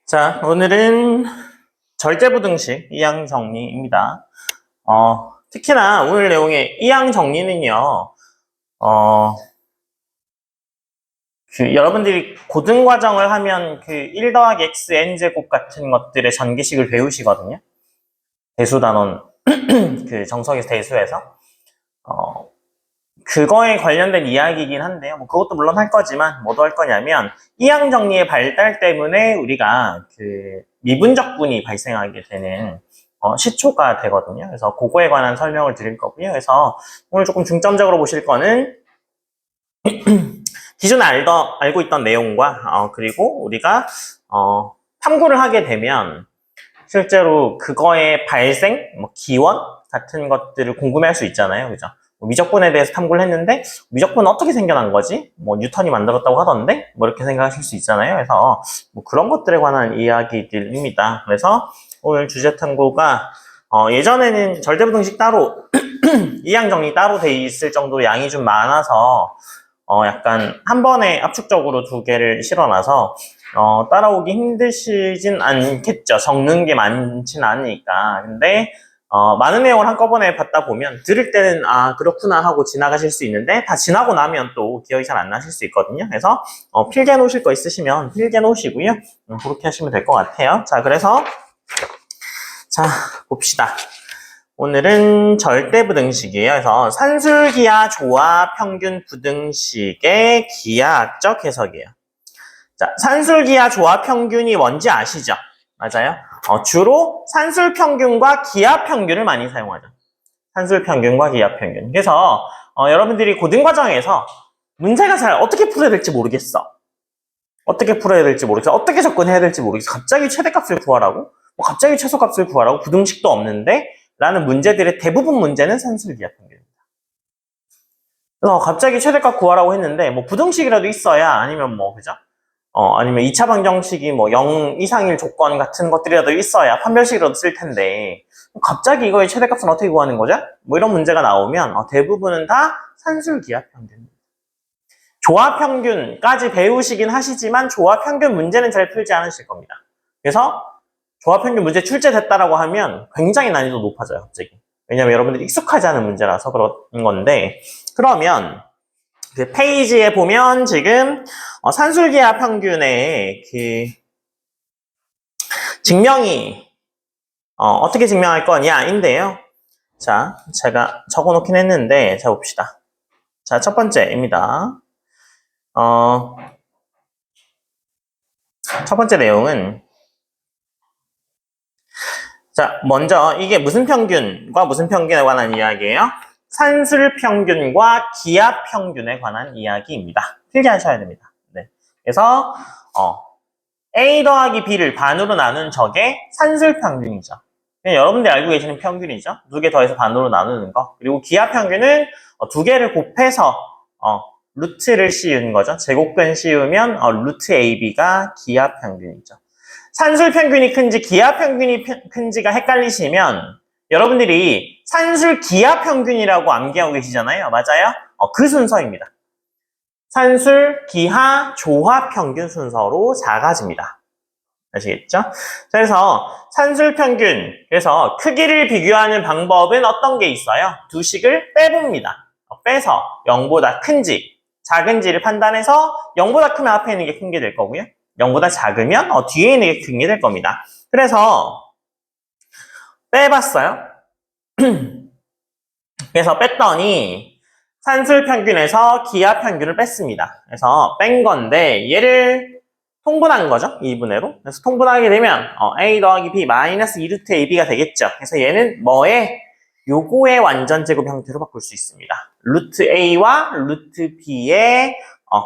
자, 오늘은 절제부등식 이항 정리입니다. 특히나 오늘 내용의 이항 정리는요, 여러분들이 고등과정을 하면 1 더하기 x n제곱 같은 것들의 전기식을 배우시거든요. 대수단원, 정석에서 대수에서. 그거에 관련된 이야기이긴 한데요. 그것도 물론 할 거지만, 뭐도 할 거냐면, 이항 정리의 발달 때문에 우리가 미분적분이 발생하게 되는, 시초가 되거든요. 그래서 그거에 관한 설명을 드릴 거고요. 그래서 오늘 조금 중점적으로 보실 거는, 기존에 알고 있던 내용과, 그리고 우리가, 탐구를 하게 되면, 실제로 그거의 발생, 기원 같은 것들을 궁금해 할 수 있잖아요. 그죠? 미적분에 대해서 탐구를 했는데 미적분은 어떻게 생겨난 거지? 뉴턴이 만들었다고 하던데? 이렇게 생각하실 수 있잖아요. 그래서 그런 것들에 관한 이야기들입니다. 그래서 오늘 주제 탐구가 예전에는 절대부등식 따로 이항 정리 따로 돼 있을 정도로 양이 좀 많아서 약간 한 번에 압축적으로 두 개를 실어놔서 따라오기 힘드시진 않겠죠. 적는 게 많진 않으니까. 근데 많은 내용을 한꺼번에 받다 보면 들을 때는 그렇구나 하고 지나가실 수 있는데 다 지나고 나면 또 기억이 잘 안 나실 수 있거든요. 그래서 필기해 놓으실 거 있으시면 필기해 놓으시고요. 그렇게 하시면 될 것 같아요. 자, 그래서 자, 봅시다. 오늘은 절대부등식이에요. 그래서 산술기하 조합 평균 부등식의 기하학적 해석이에요. 자, 산술기하 조합 평균이 뭔지 아시죠? 맞아요. 주로 산술 평균과 기하 평균을 많이 사용하죠. 산술 평균과 기하 평균. 그래서 여러분들이 고등 과정에서 문제가 잘 어떻게 풀어야 될지 모르겠어. 어떻게 풀어야 될지 모르겠어. 어떻게 접근해야 될지 모르겠어. 갑자기 최대값을 구하라고? 갑자기 최소값을 구하라고? 부등식도 없는데? 라는 문제들의 대부분 문제는 산술 기하 평균입니다. 그래서 갑자기 최대값 구하라고 했는데 부등식이라도 있어야 아니면 그죠? 아니면 2차 방정식이 0 이상일 조건 같은 것들이라도 있어야 판별식이라도 쓸 텐데 갑자기 이거의 최대값은 어떻게 구하는 거죠? 이런 문제가 나오면 대부분은 다 산술기하평균. 조합평균까지 배우시긴 하시지만 조합평균 문제는 잘 풀지 않으실 겁니다. 그래서 조합평균 문제 출제됐다라고 하면 굉장히 난이도 높아져요, 갑자기. 왜냐면 여러분들이 익숙하지 않은 문제라서 그런 건데 그러면 그 페이지에 보면 지금 산술기하 평균의 증명이 어떻게 증명할 거냐인데요. 자, 제가 적어놓긴 했는데 자 봅시다. 자, 첫 번째입니다. 첫 번째 내용은 자, 먼저 이게 무슨 평균과 무슨 평균에 관한 이야기예요? 산술 평균과 기하 평균에 관한 이야기입니다. 필기하셔야 됩니다. 네. 그래서 A 더하기 B를 반으로 나눈 저게 산술 평균이죠. 여러분들이 알고 계시는 평균이죠. 두 개 더해서 반으로 나누는 거. 그리고 기하 평균은 두 개를 곱해서 루트를 씌우는 거죠. 제곱근 씌우면 루트 AB가 기하 평균이죠. 산술 평균이 큰지 기하 평균이 큰지가 헷갈리시면 여러분들이 산술 기하 평균이라고 암기하고 계시잖아요. 맞아요? 그 순서입니다. 산술, 기하, 조합 평균 순서로 작아집니다. 아시겠죠? 그래서 산술 평균, 그래서 크기를 비교하는 방법은 어떤 게 있어요? 두 식을 빼봅니다. 빼서 0보다 큰지, 작은지를 판단해서 0보다 크면 앞에 있는 게 큰 게 될 거고요. 0보다 작으면 뒤에 있는 게 큰 게 될 겁니다. 그래서 빼봤어요. 그래서 뺐더니 산술 평균에서 기하 평균을 뺐습니다. 그래서 뺀 건데 얘를 통분한 거죠. 2분의로. 그래서 통분하게 되면 a 더하기 b 마이너스 2루트 ab가 되겠죠. 그래서 얘는 요거의 완전 제곱 형태로 바꿀 수 있습니다. 루트 a와 루트 b의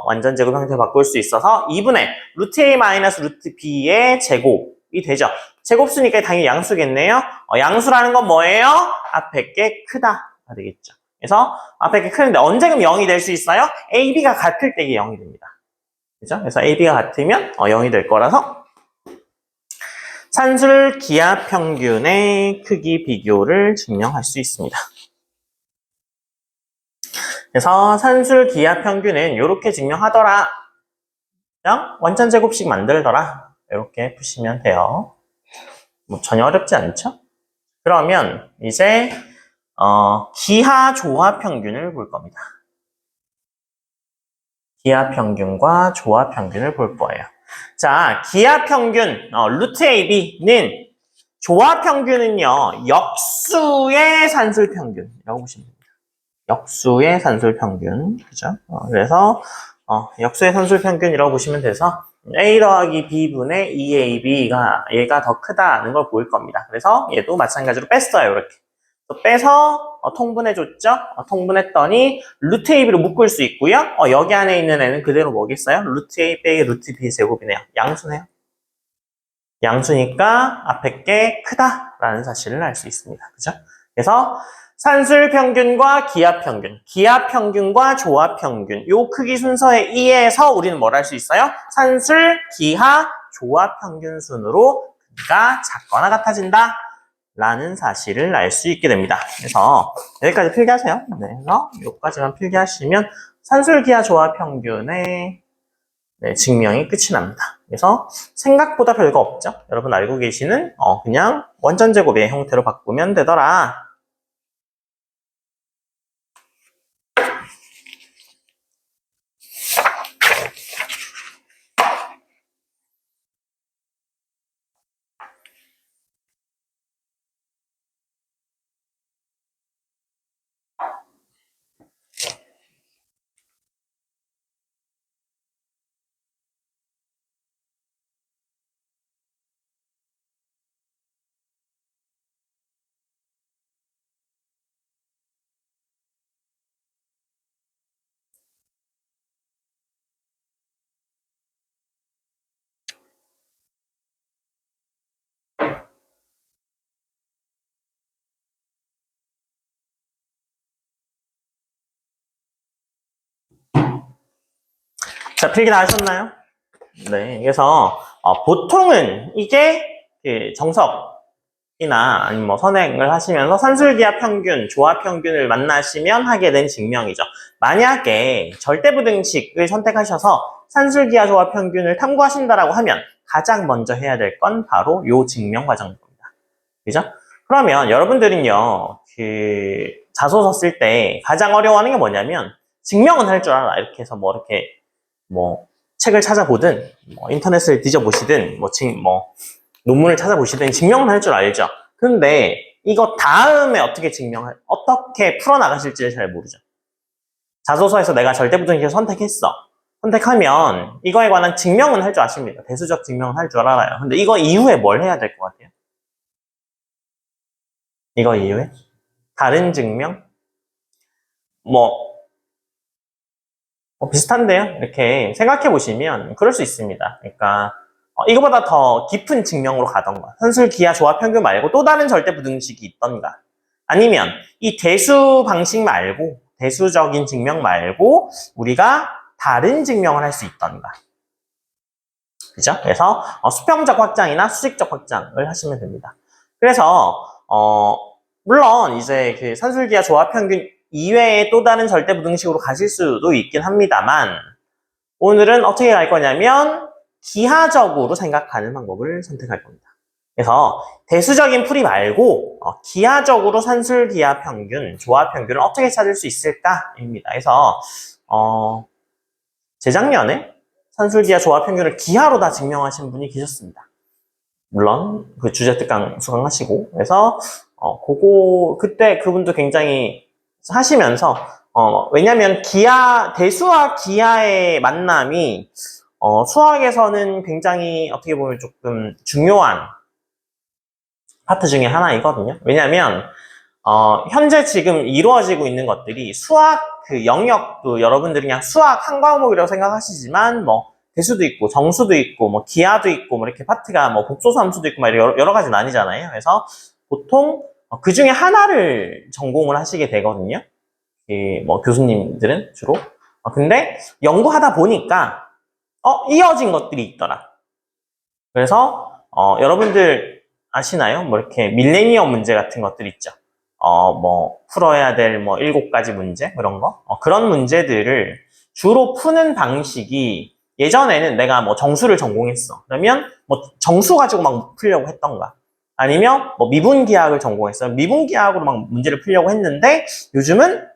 완전 제곱 형태로 바꿀 수 있어서 2분의 루트 a 마이너스 루트 b의 제곱이 되죠. 제곱수니까 당연히 양수겠네요. 양수라는 건 뭐예요? 앞에 게 크다가 되겠죠. 그래서 앞에 게 크는데 언제금 0이 될 수 있어요? a, b가 같을 때 이게 0이 됩니다. 그죠? 그래서 a, b가 같으면 0이 될 거라서 산술 기하 평균의 크기 비교를 증명할 수 있습니다. 그래서 산술 기하 평균은 이렇게 증명하더라 그냥 원천 제곱식 만들더라. 이렇게 푸시면 돼요. 뭐 전혀 어렵지 않죠? 그러면 이제 기하 조합 평균을 볼 겁니다. 기하 평균과 조합 평균을 볼 거예요. 자, 기하 평균 루트 AB는 조합 평균은요, 역수의 산술 평균이라고 보시면 됩니다. 역수의 산술 평균, 그죠? 그래서 역수의 산술 평균이라고 보시면 돼서 A 더하기 B분의 2AB가 얘가 더 크다는 걸 보일 겁니다. 그래서 얘도 마찬가지로 뺐어요, 이렇게. 또 빼서 통분해줬죠? 통분했더니 루트 AB로 묶을 수 있고요. 여기 안에 있는 애는 그대로 뭐겠어요? 루트 A 빼기 루트 B 제곱이네요. 양수네요. 양수니까 앞에 게 크다라는 사실을 알 수 있습니다. 그죠? 그래서 산술 평균과 기하 평균, 기하 평균과 조합 평균, 요 크기 순서에 의해서 우리는 뭘 할 수 있어요? 산술, 기하, 조합 평균 순으로 크기가 작거나 같아진다 라는 사실을 알 수 있게 됩니다. 그래서 여기까지 필기하세요. 네, 그래서 여기까지만 필기하시면 산술, 기하, 조합 평균의 증명이 끝이 납니다. 그래서 생각보다 별거 없죠? 여러분 알고 계시는 그냥 원전 제곱의 형태로 바꾸면 되더라. 자, 필기 다 하셨나요? 네, 그래서 보통은 이게 정석이나 아니면 뭐 선행을 하시면서 산술기하 평균, 조합 평균을 만나시면 하게 된 증명이죠. 만약에 절대부등식을 선택하셔서 산술기하 조합 평균을 탐구하신다라고 하면 가장 먼저 해야 될 건 바로 요 증명 과정일 겁니다. 그죠? 그러면 여러분들은요, 자소서 쓸 때 가장 어려워하는 게 뭐냐면 증명은 할 줄 알아. 이렇게 해서 뭐 책을 찾아보든 인터넷을 뒤져보시든 논문을 찾아보시든 증명은 할 줄 알죠. 근데 이거 다음에 어떻게 풀어나가실지를 잘 모르죠. 자소서에서 내가 절대부등식을 선택했어. 선택하면 이거에 관한 증명은 할 줄 아십니다. 대수적 증명은 할 줄 알아요. 근데 이거 이후에 뭘 해야 될 것 같아요? 이거 이후에? 다른 증명? 비슷한데요? 이렇게 생각해 보시면 그럴 수 있습니다. 그러니까 이거보다 더 깊은 증명으로 가던가 산술, 기하, 조합, 평균 말고 또 다른 절대부등식이 있던가 아니면 이 대수 방식 말고 대수적인 증명 말고 우리가 다른 증명을 할 수 있던가 그죠? 그래서 수평적 확장이나 수직적 확장을 하시면 됩니다. 그래서 물론 이제 그 산술, 기하, 조합, 평균 이외에 또 다른 절대부등식으로 가실 수도 있긴 합니다만 오늘은 어떻게 갈 거냐면 기하적으로 생각하는 방법을 선택할 겁니다. 그래서 대수적인 풀이 말고 기하적으로 산술, 기하, 평균, 조합, 평균을 어떻게 찾을 수 있을까입니다. 그래서 재작년에 산술, 기하, 조합, 평균을 기하로 다 증명하신 분이 계셨습니다. 물론 그 주제 특강 수강하시고 그래서 그때 그분도 굉장히 하시면서 왜냐면 대수와 기하의 만남이 수학에서는 굉장히 어떻게 보면 조금 중요한 파트 중에 하나이거든요. 왜냐면 현재 지금 이루어지고 있는 것들이 수학 그 영역도 여러분들이 그냥 수학 한 과목이라고 생각하시지만 대수도 있고 정수도 있고 기하도 있고 이렇게 파트가 복소수 함수도 있고 여러 가지 나뉘잖아요. 그래서 보통 그 중에 하나를 전공을 하시게 되거든요. 교수님들은 주로. 근데 연구하다 보니까 이어진 것들이 있더라. 그래서 여러분들 아시나요? 이렇게 밀레니엄 문제 같은 것들 있죠. 풀어야 될 7가지 문제 그런 거. 그런 문제들을 주로 푸는 방식이 예전에는 내가 뭐 정수를 전공했어. 그러면 뭐 정수 가지고 막 풀려고 했던가. 아니면 뭐 미분기하학을 전공했어. 미분기하학으로 막 문제를 풀려고 했는데 요즘은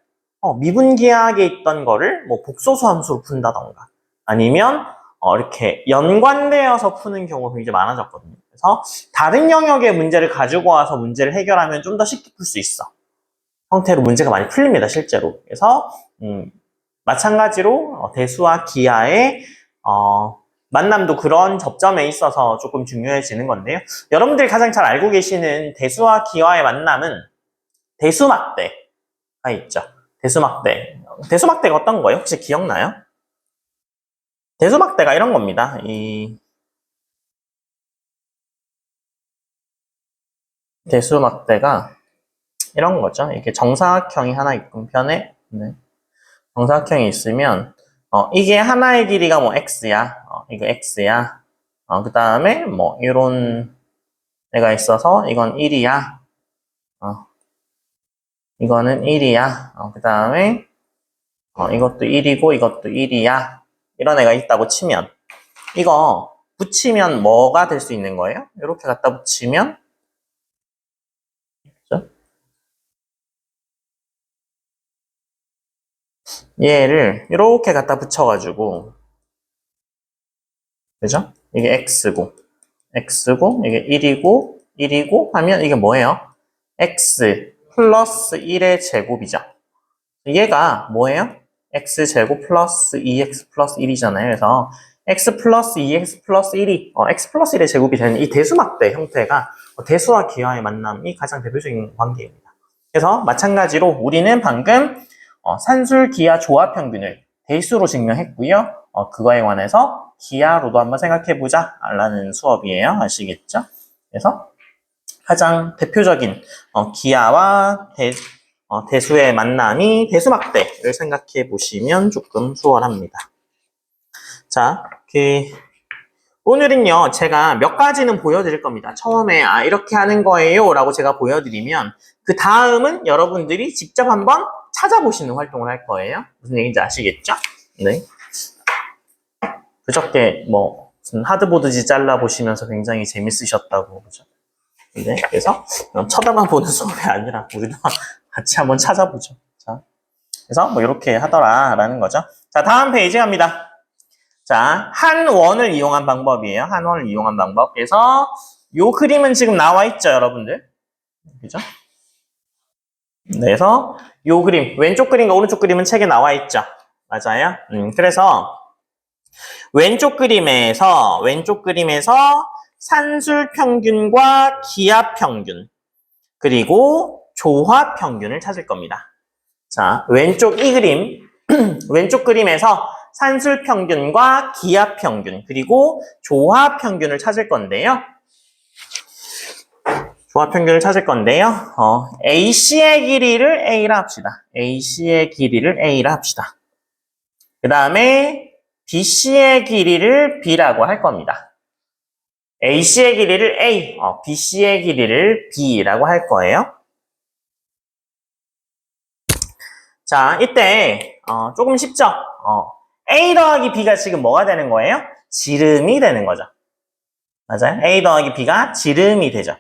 미분기하학에 있던 거를 뭐 복소수 함수로 푼다던가. 아니면 이렇게 연관되어서 푸는 경우가 굉장히 많아졌거든요. 그래서 다른 영역의 문제를 가지고 와서 문제를 해결하면 좀 더 쉽게 풀 수 있어. 형태로 문제가 많이 풀립니다, 실제로. 그래서 마찬가지로 대수와 기하의 만남도 그런 접점에 있어서 조금 중요해지는 건데요. 여러분들이 가장 잘 알고 계시는 대수와 기하의 만남은 대수막대가 있죠. 대수막대. 대수막대가 어떤 거예요? 혹시 기억나요? 대수막대가 이런 겁니다. 이 대수막대가 이런 거죠. 이렇게 정사각형이 하나 있고 편에 정사각형이 있으면 이게 하나의 길이가 뭐 x야. 이거 x야. 그 다음에 뭐 이런 애가 있어서 이건 1이야. 이거는 1이야. 그 다음에 이것도 1이고 이것도 1이야. 이런 애가 있다고 치면 이거 붙이면 뭐가 될 수 있는 거예요? 이렇게 갖다 붙이면 그렇죠? 얘를 이렇게 갖다 붙여가지고 그죠? 이게 x고 이게 1이고 하면 이게 뭐예요? x 플러스 1의 제곱이죠. 얘가 뭐예요? x제곱 플러스 2x 플러스 1이잖아요. 그래서 x 플러스 2x 플러스 1이 x 플러스 1의 제곱이 되는 이 대수막대 형태가 대수와 기하의 만남이 가장 대표적인 관계입니다. 그래서 마찬가지로 우리는 방금 산술 기하 조합 평균을 대수로 증명했고요. 그거에 관해서 기하로도 한번 생각해보자 라는 수업이에요. 아시겠죠? 그래서 가장 대표적인 기하와 대수의 만남이 대수막대를 생각해 보시면 조금 수월합니다. 자, 오늘은요, 제가 몇 가지는 보여드릴 겁니다. 처음에 이렇게 하는 거예요 라고 제가 보여드리면 그 다음은 여러분들이 직접 한번 찾아보시는 활동을 할 거예요. 무슨 얘기인지 아시겠죠? 네. 그저께 뭐 무슨 하드보드지 잘라보시면서 굉장히 재밌으셨다고 그죠? 네, 그래서 쳐다만 보는 수업이 아니라 우리도 같이 한번 찾아보죠. 자, 그래서 뭐 이렇게 하더라라는 거죠. 자, 다음 페이지 갑니다. 자, 한원을 이용한 방법이에요. 한원을 이용한 방법. 그래서 요 그림은 지금 나와 있죠, 여러분들. 그죠? 그래서 요 그림, 왼쪽 그림과 오른쪽 그림은 책에 나와 있죠. 맞아요. 그래서 왼쪽 그림에서 산술 평균과 기하 평균 그리고 조합 평균을 찾을 겁니다. 자, 왼쪽 이 그림, 왼쪽 그림에서 산술 평균과 기하 평균 그리고 조합 평균을 찾을 건데요. AC의 길이를 A라 합시다. AC의 길이를 A라 합시다. 그 다음에 BC의 길이를 B라고 할 겁니다. AC의 길이를 A, BC의 길이를 B라고 할 거예요. 자, 이때 조금 쉽죠? A 더하기 B가 지금 뭐가 되는 거예요? 지름이 되는 거죠. 맞아요? A 더하기 B가 지름이 되죠.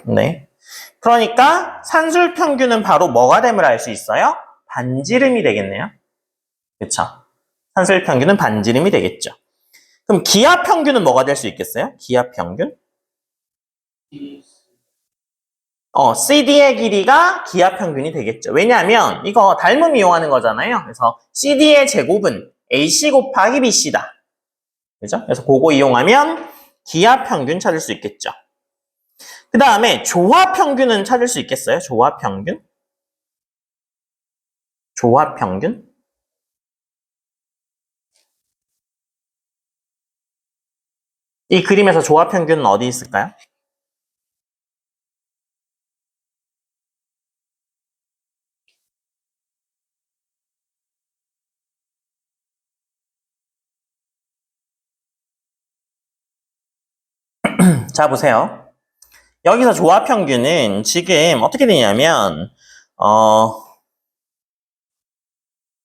네. 그러니까 산술 평균은 바로 뭐가 됨을 알 수 있어요? 반지름이 되겠네요. 그쵸? 산술 평균은 반지름이 되겠죠. 그럼 기하 평균은 뭐가 될 수 있겠어요? 기하 평균? CD의 길이가 기하 평균이 되겠죠. 왜냐하면 이거 닮음 이용하는 거잖아요. 그래서 CD의 제곱은 AC 곱하기 BC다. 그죠? 그래서 그거 이용하면 기하 평균 찾을 수 있겠죠. 그 다음에 조합 평균은 찾을 수 있겠어요? 조합 평균? 이 그림에서 조합 평균은 어디 있을까요? 자, 보세요. 여기서 조합 평균은 지금 어떻게 되냐면,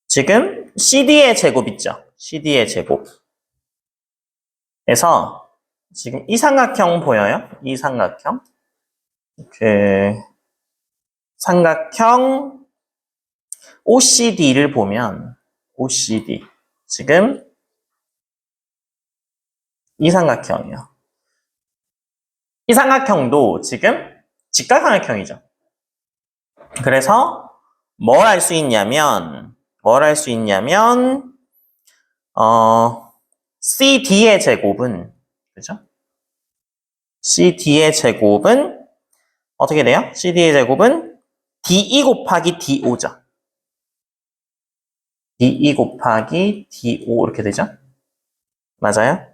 지금 CD의 제곱 있죠? CD의 제곱. 그래서 지금 이 삼각형 보여요? 이 삼각형. 그 삼각형 OCD를 보면 OCD. 지금 이 삼각형이요. 이 삼각형도 지금 직각삼각형이죠. 그래서 뭘 할 수 있냐면 CD의 제곱은 그죠? CD의 제곱은 어떻게 돼요? CD의 제곱은 DE 곱하기 DO죠. DE 곱하기 DO 이렇게 되죠? 맞아요?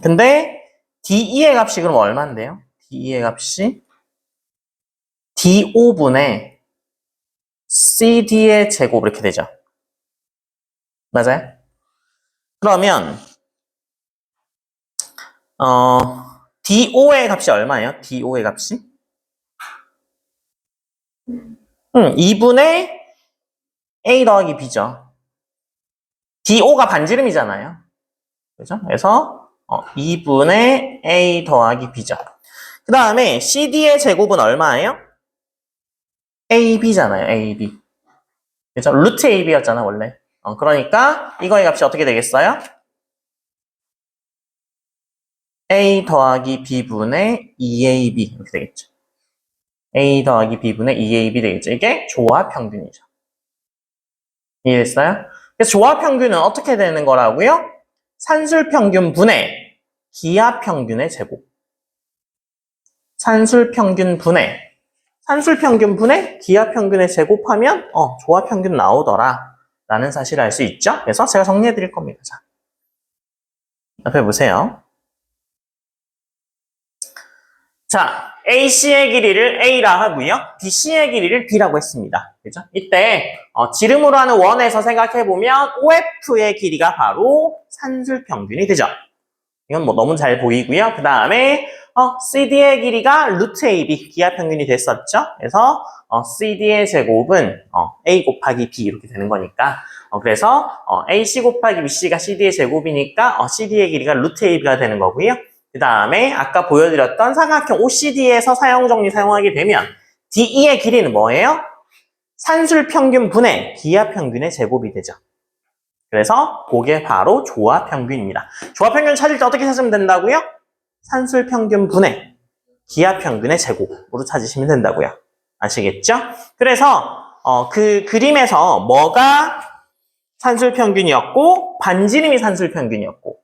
근데 DE의 값이 그럼 얼마인데요? DE의 값이 DO분의 CD의 제곱 이렇게 되죠. 맞아요? 그러면 DO의 값이 얼마예요? DO의 값이? 2분의 A 더하기 B죠. DO가 반지름이잖아요. 그죠? 그래서 2분의 A 더하기 B죠. 그 다음에 CD의 제곱은 얼마예요? AB잖아요. AB. 그죠? 루트 AB였잖아 원래. 그러니까 이거의 값이 어떻게 되겠어요? A 더하기 B분의 2AB 이렇게 되겠죠. A 더하기 B분의 2AB 되겠죠. 이게 조합평균이죠. 이해됐어요? 그래서 조합평균은 어떻게 되는 거라고요? 산술평균 분의 기하평균의 제곱. 산술평균 분의 기하평균의 제곱하면 조합평균 나오더라 라는 사실을 알 수 있죠. 그래서 제가 정리해 드릴 겁니다. 자, 옆에 보세요. 자, AC의 길이를 A라 하고요. BC의 길이를 B라고 했습니다. 그죠? 이때 지름으로 하는 원에서 생각해보면 OF의 길이가 바로 산술평균이 되죠. 이건 뭐 너무 잘 보이고요. 그 다음에 CD의 길이가 루트 AB, 기하평균이 됐었죠. 그래서 CD의 제곱은 A 곱하기 B 이렇게 되는 거니까 그래서 AC 곱하기 BC가 CD의 제곱이니까 CD의 길이가 루트 AB가 되는 거고요. 그 다음에 아까 보여드렸던 삼각형 OCD에서 사용정리 사용하게 되면 DE의 길이는 뭐예요? 산술평균 분의 기하평균의 제곱이 되죠. 그래서 그게 바로 조합평균입니다. 조합평균 찾을 때 어떻게 찾으면 된다고요? 산술평균 분의 기하평균의 제곱으로 찾으시면 된다고요. 아시겠죠? 그래서 그 그림에서 뭐가 산술평균이었고 반지름이 산술평균이었고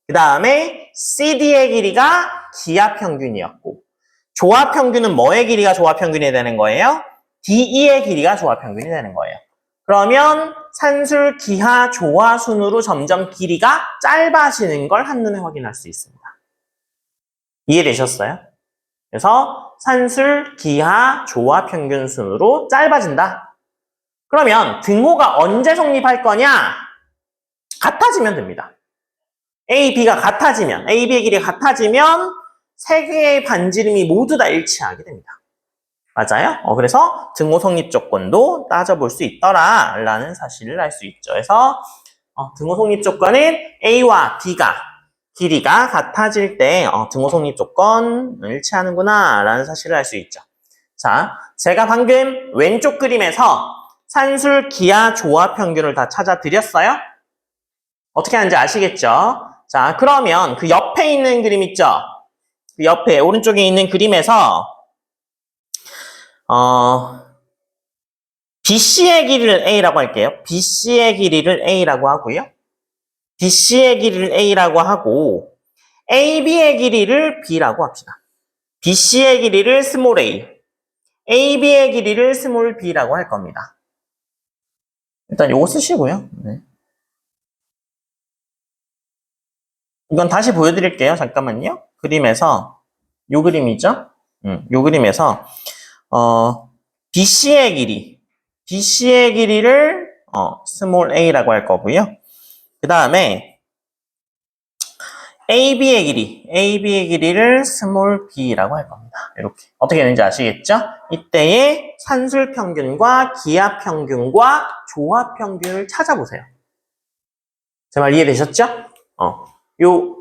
그 다음에 CD의 길이가 기하평균이었고 조합평균은 뭐의 길이가 조합평균이 되는 거예요? DE의 길이가 조합평균이 되는 거예요. 그러면 산술, 기하, 조화 순으로 점점 길이가 짧아지는 걸 한눈에 확인할 수 있습니다. 이해되셨어요? 그래서 산술, 기하, 조화 평균 순으로 짧아진다. 그러면 등호가 언제 성립할 거냐? 같아지면 됩니다. A, B가 같아지면, A, B의 길이가 같아지면 세 개의 반지름이 모두 다 일치하게 됩니다. 맞아요? 그래서 등호 성립 조건도 따져볼 수 있더라 라는 사실을 알 수 있죠. 그래서 등호 성립 조건은 A와 B가 길이가 같아질 때 등호 성립 조건 일치하는구나 라는 사실을 알 수 있죠. 자, 제가 방금 왼쪽 그림에서 산술, 기하, 조화 평균을 다 찾아드렸어요. 어떻게 하는지 아시겠죠? 자, 그러면 그 옆에 있는 그림 있죠? 그 옆에 오른쪽에 있는 그림에서 BC의 길이를 A라고 할게요. BC의 길이를 A라고 하고요. BC의 길이를 A라고 하고 AB의 길이를 B라고 합시다. BC의 길이를 스몰 a, AB의 길이를 스몰 b라고 할 겁니다. 일단 요거 쓰시고요. 네. 이건 다시 보여드릴게요. 잠깐만요. 그림에서 요 그림이죠? 요 그림에서 BC의 길이를 스몰 a라고 할 거고요. 그 다음에 AB의 길이를 스몰 b라고 할 겁니다. 이렇게 어떻게 되는지 아시겠죠? 이때의 산술평균과 기하평균과 조합평균을 찾아보세요. 제 말 이해되셨죠? 요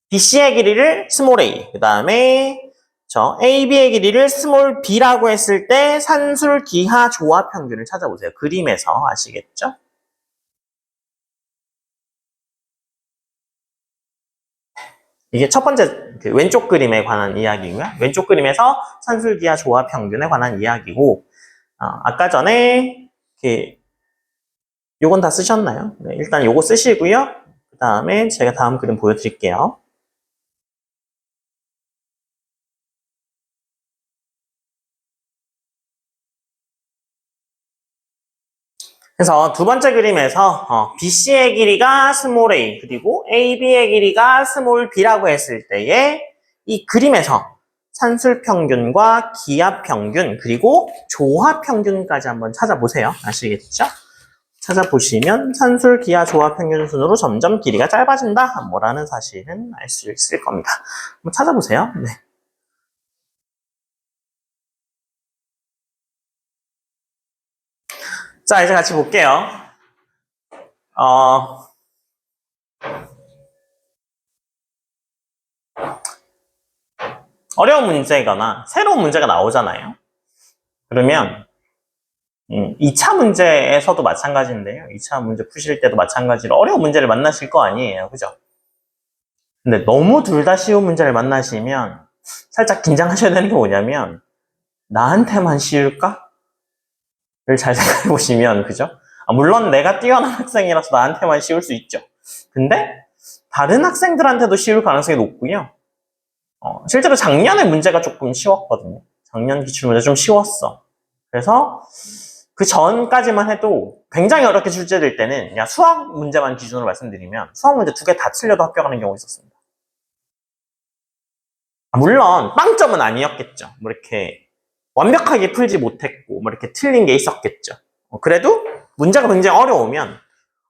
BC의 길이를 스몰 a, 그 다음에 저 AB의 길이를 스몰 b라고 했을 때 산술 기하 조합 평균을 찾아보세요. 그림에서 아시겠죠? 이게 첫 번째 그 왼쪽 그림에 관한 이야기고요. 왼쪽 그림에서 산술 기하 조합 평균에 관한 이야기고, 아까 전에 요건 다 쓰셨나요? 네, 일단 요거 쓰시고요. 그 다음에 제가 다음 그림 보여드릴게요. 그래서 두 번째 그림에서 BC의 길이가 스몰 a 그리고 AB의 길이가 스몰 b라고 했을 때에 이 그림에서 산술 평균과 기압 평균 그리고 조합 평균까지 한번 찾아보세요. 아시겠죠? 찾아보시면 산술 기하 조합 평균 순으로 점점 길이가 짧아진다 뭐라는 사실은 알 수 있을 겁니다. 한번 찾아보세요. 네. 자, 이제 같이 볼게요. 어려운 문제거나 새로운 문제가 나오잖아요. 그러면 2차 문제에서도 마찬가지인데요. 2차 문제 푸실 때도 마찬가지로 어려운 문제를 만나실 거 아니에요. 그죠? 근데 너무 둘 다 쉬운 문제를 만나시면 살짝 긴장하셔야 되는 게 뭐냐면 나한테만 쉬울까? 를 잘 생각해 보시면 그죠? 물론 내가 뛰어난 학생이라서 나한테만 쉬울 수 있죠. 근데 다른 학생들한테도 쉬울 가능성이 높고요. 실제로 작년에 문제가 조금 쉬웠거든요. 작년 기출문제 좀 쉬웠어. 그래서 그 전까지만 해도 굉장히 어렵게 출제될 때는 그냥 수학 문제만 기준으로 말씀드리면 수학 문제 2개 다 틀려도 합격하는 경우가 있었습니다. 물론 빵점은 아니었겠죠. 뭐 이렇게 완벽하게 풀지 못했고 뭐 이렇게 틀린 게 있었겠죠. 그래도 문제가 굉장히 어려우면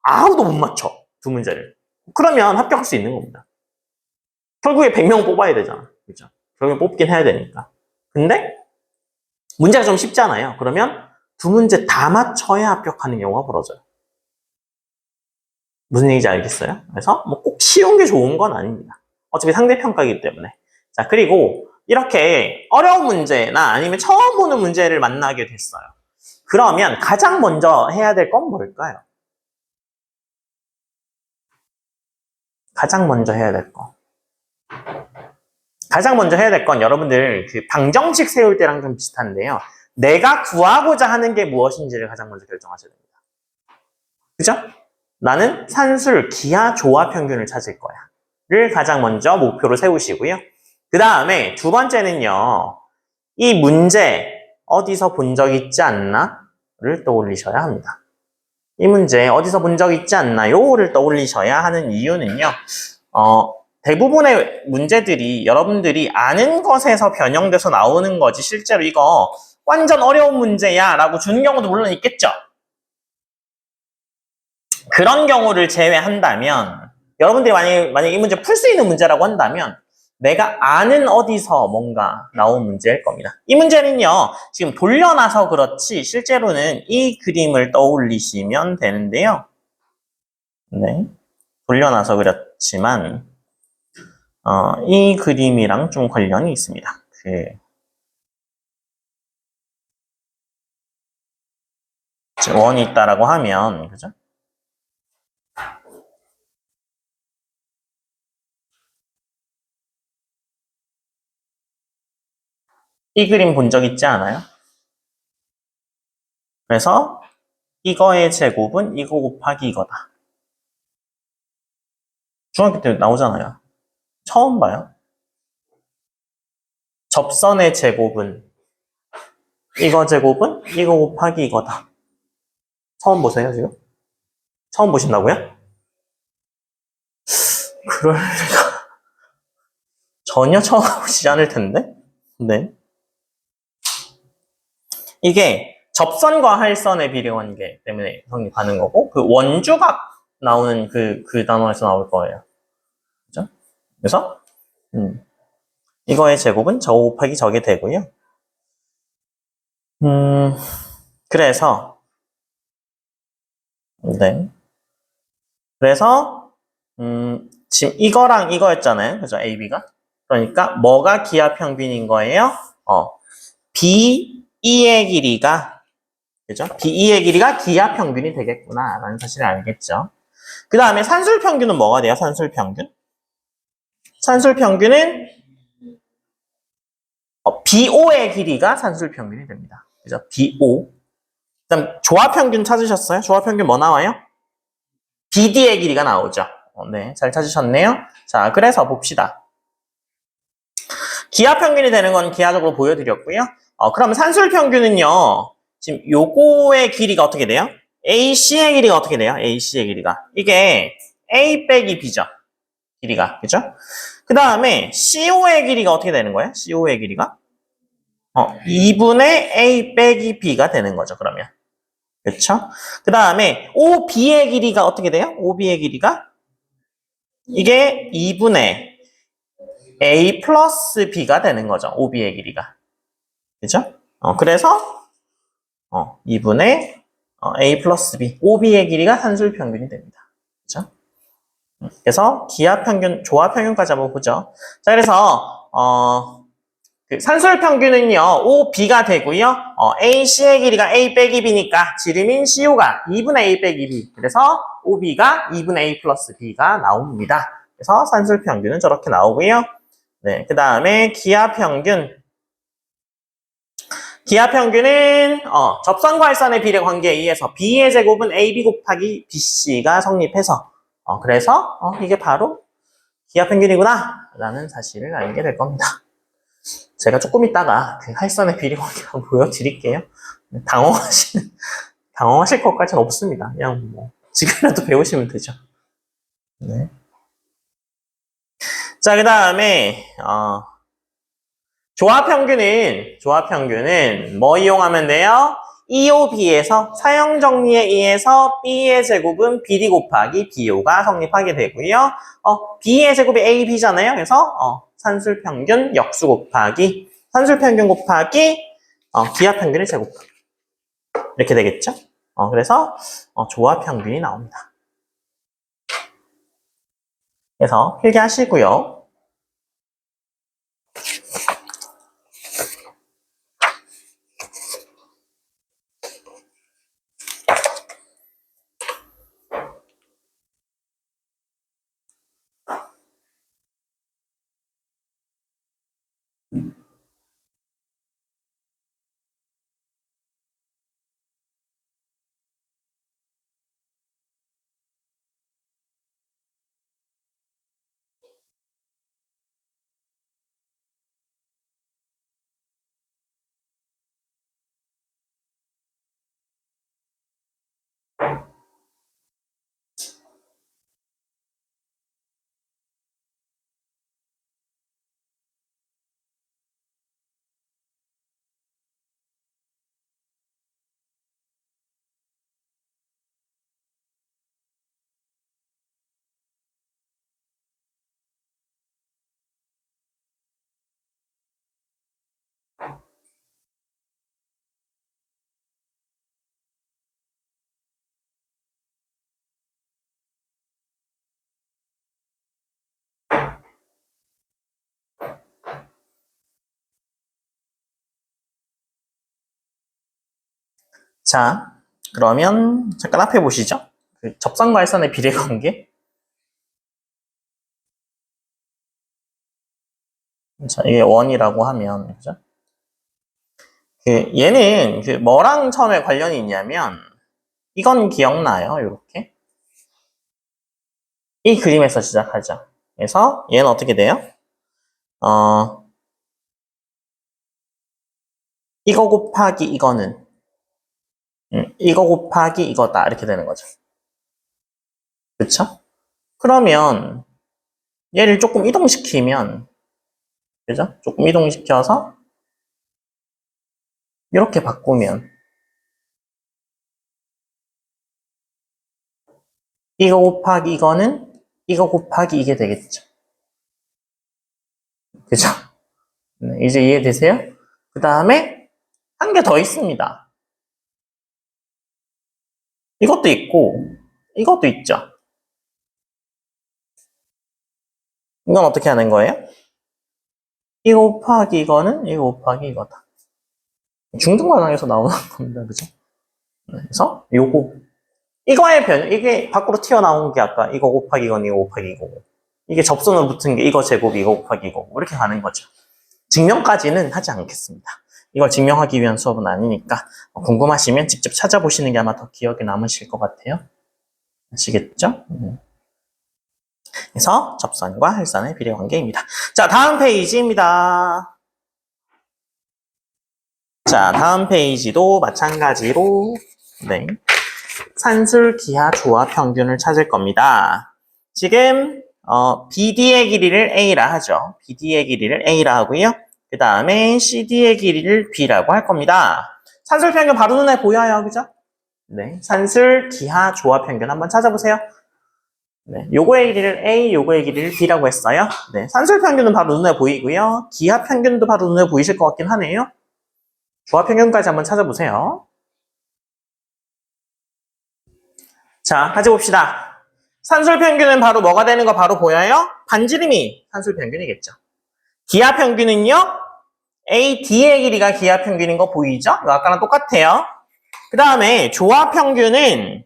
아무도 못 맞춰. 두 문제를. 그러면 합격할 수 있는 겁니다. 결국에 100명 뽑아야 되잖아. 그죠? 결국에 뽑긴 해야 되니까. 근데 문제가 좀 쉽잖아요. 그러면 두 문제 다 맞춰야 합격하는 경우가 벌어져요. 무슨 얘기인지 알겠어요? 그래서 뭐 꼭 쉬운 게 좋은 건 아닙니다. 어차피 상대평가이기 때문에. 자, 그리고 이렇게 어려운 문제나 아니면 처음 보는 문제를 만나게 됐어요. 그러면 가장 먼저 해야 될 건 뭘까요? 가장 먼저 해야 될 거. 가장 먼저 해야 될 건 여러분들 그 방정식 세울 때랑 좀 비슷한데요. 내가 구하고자 하는 게 무엇인지를 가장 먼저 결정하셔야 됩니다. 그죠? 나는 산술, 기하, 조합 평균을 찾을 거야. 를 가장 먼저 목표로 세우시고요. 그 다음에 두 번째는요. 이 문제 어디서 본 적 있지 않나? 를 떠올리셔야 합니다. 이 문제 어디서 본 적 있지 않나요?를 떠올리셔야 하는 이유는요. 대부분의 문제들이 여러분들이 아는 것에서 변형돼서 나오는 거지 실제로 이거 완전 어려운 문제야 라고 주는 경우도 물론 있겠죠. 그런 경우를 제외한다면 여러분들이 만약에 이 문제 풀 수 있는 문제라고 한다면 내가 아는 어디서 뭔가 나온 문제일 겁니다. 이 문제는요. 지금 돌려놔서 그렇지 실제로는 이 그림을 떠올리시면 되는데요. 네, 돌려놔서 그렇지만 이 그림이랑 좀 관련이 있습니다. 원이 있다라고 하면 그죠? 이 그림 본 적 있지 않아요? 그래서 이거의 제곱은 이거 곱하기 이거다. 중학교 때 나오잖아요. 처음 봐요. 접선의 제곱은 이거 제곱은 이거 곱하기 이거다. 처음 보세요, 지금? 처음 보신다고요? 그럴 리가 전혀 처음 보시지 않을 텐데? 네. 이게 접선과 할선의 비례관계 때문에 성립하는 거고, 그 원주각 나오는 그 단원에서 나올 거예요. 그죠? 그래서, 이거의 제곱은 저거 곱하기 저게 되고요. 그래서, 네. 그래서 지금 이거랑 이거였잖아요. 그죠? AB가. 그러니까 뭐가 기하 평균인 거예요? B2의 길이가 그죠? B2의 길이가 기하 평균이 되겠구나 라는 사실을 알겠죠. 그 다음에 산술 평균은 뭐가 돼요? 산술 평균? 산술 평균은 BO의 길이가 산술 평균이 됩니다. 그죠? BO. 그다음 조합 평균 찾으셨어요? 조합 평균 뭐 나와요? BD의 길이가 나오죠. 네, 잘 찾으셨네요. 자, 그래서 봅시다. 기하 평균이 되는 건 기하적으로 보여드렸고요. 그럼 산술 평균은요. 지금 요거의 길이가 어떻게 돼요? AC의 길이가 어떻게 돼요? AC의 길이가. 이게 A 빼기 B죠. 길이가. 그죠? 그 다음에 CO의 길이가 어떻게 되는 거예요? CO의 길이가? 2분의 A 빼기 B가 되는 거죠, 그러면. 그쵸? 그 다음에 OB의 길이가 어떻게 돼요? OB의 길이가? 이게 2분의 A 플러스 B가 되는 거죠, OB의 길이가. 그죠? 그래서 2분의 A 플러스 B, OB의 길이가 산술 평균이 됩니다. 그죠? 그래서 기하 평균, 조합 평균까지 한번 보죠. 자, 그래서 그 산술 평균은요, OB가 되고요. AC의 길이가 A 빼기 B니까 지름인 CO가 2분의 A 빼기 B. 그래서 OB가 2분의 A 플러스 B가 나옵니다. 그래서 산술 평균은 저렇게 나오고요. 네, 그 다음에 기하 평균. 기하 평균은 접선과 일선의 비례 관계에 의해서 B의 제곱은 AB 곱하기 BC가 성립해서 그래서 이게 바로 기하 평균이구나 라는 사실을 알게 될 겁니다. 제가 조금 있다가 그 할선의 비례 관계 한번 보여드릴게요. 당황하실 것까지는 없습니다. 그냥 뭐 지금이라도 배우시면 되죠. 네. 자, 그 다음에 조합 평균은 뭐 이용하면 돼요? EOB에서 사형 정리에 의해서 B의 제곱은 BD 곱하기 BO가 성립하게 되고요. B의 제곱이 AB잖아요. 그래서 산술 평균 역수 곱하기 산술 평균 곱하기 기하 평균의 제곱 이렇게 되겠죠? 그래서 조합 평균이 나옵니다. 그래서 필기하시고요. 자, 그러면 잠깐 앞에 보시죠. 그 접선과 일선의 비례 관계. 자, 이게 원이라고 하면, 그죠? 얘는 뭐랑 처음에 관련이 있냐면, 이건 기억나요? 이렇게. 이 그림에서 시작하죠. 그래서 얘는 어떻게 돼요? 이거 곱하기 이거는, 이거 곱하기 이거다. 이렇게 되는 거죠. 그쵸? 그러면 얘를 조금 이동시키면, 그죠? 조금 이동시켜서 이렇게 바꾸면 이거 곱하기 이거는 이거 곱하기 이게 되겠죠. 그죠? 네, 이제 이해되세요? 그 다음에 한 개 더 있습니다. 이것도 있고 이것도 있죠. 이건 어떻게 하는 거예요? 이거 곱하기 이거는 이거 곱하기 이거다. 중등관항에서 나오는 겁니다. 그죠? 그래서 요거 이거의 이게 밖으로 튀어나온 게 아까 이거 곱하기 이건 이거 곱하기 이거고 이게 접선으로 붙은 게 이거 제곱 이거 곱하기 이거고 이렇게 가는 거죠. 증명까지는 하지 않겠습니다. 이걸 증명하기 위한 수업은 아니니까 궁금하시면 직접 찾아보시는 게 아마 더 기억에 남으실 것 같아요. 아시겠죠? 그래서 접선과 할선의 비례관계입니다. 자, 다음 페이지입니다. 자, 다음 페이지도 마찬가지로 네, 산술 기하 조합 평균을 찾을 겁니다. 지금 BD의 길이를 A라 하죠. BD의 길이를 A라 하고요. 그 다음에 CD의 길이를 B라고 할 겁니다. 산술 평균 바로 눈에 보여요. 그죠? 네, 산술 기하 조합 평균 한번 찾아보세요. 네, 요거의 길이를 A, 요거의 길이를 B라고 했어요. 네, 산술 평균은 바로 눈에 보이고요. 기하 평균도 바로 눈에 보이실 것 같긴 하네요. 조합 평균까지 한번 찾아보세요. 자, 같이 봅시다. 산술 평균은 바로 뭐가 되는 거 바로 보여요? 반지름이 산술 평균이겠죠. 기하 평균은요? AD의 길이가 기하 평균인 거 보이죠? 아까랑 똑같아요. 그 다음에 조합 평균은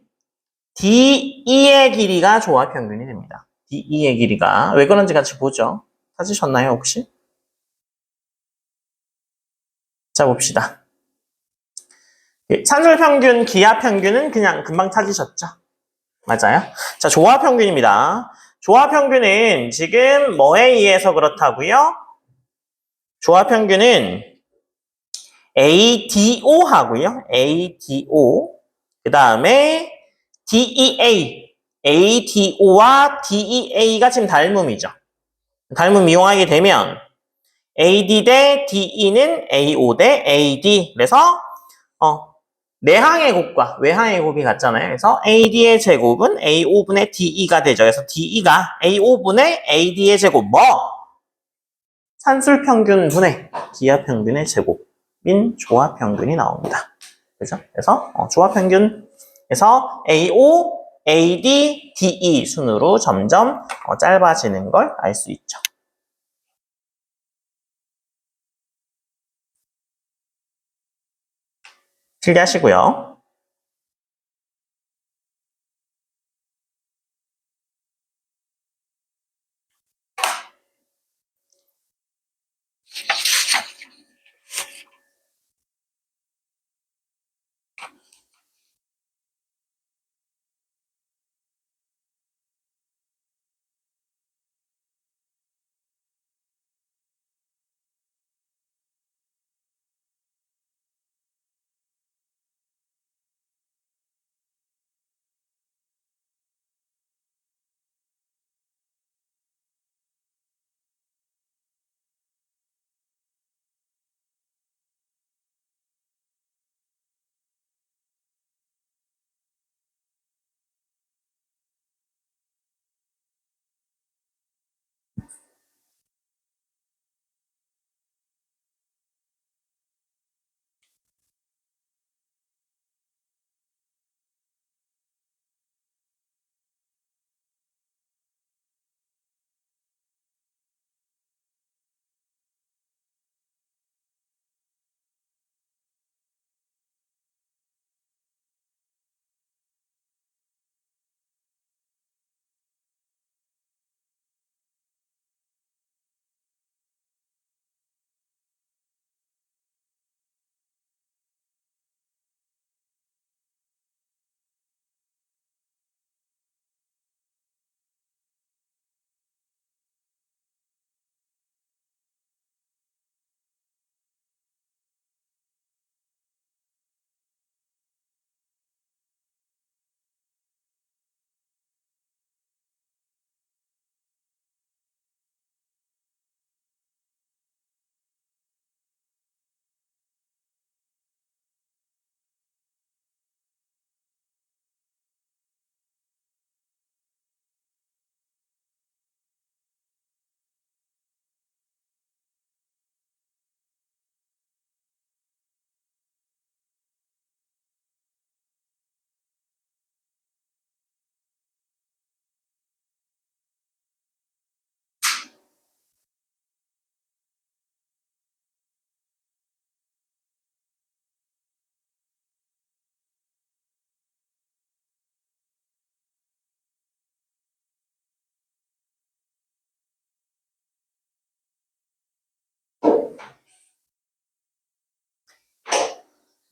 DE의 길이가 조합 평균이 됩니다. DE의 길이가. 왜 그런지 같이 보죠. 찾으셨나요, 혹시? 자, 봅시다. 산술 평균, 기하 평균은 그냥 금방 찾으셨죠? 맞아요? 자, 조합 평균입니다. 조합 평균은 지금 뭐에 의해서 그렇다고요? 조합 평균은 ADO 하고요. ADO. 그 다음에 DEA. ADO와 DEA가 지금 닮음이죠. 닮음 이용하게 되면 AD 대 DE는 AO 대 AD. 그래서 내항의 곱과 외항의 곱이 같잖아요. 그래서 AD의 제곱은 AO분의 DE가 되죠. 그래서 DE가 AO분의 AD의 제곱 뭐? 산술 평균분의 기하 평균의 제곱인 조합 평균이 나옵니다. 그죠? 그래서 조합 평균에서 AO, AD, DE 순으로 점점 짧아지는 걸 알 수 있죠. 필기하시고요.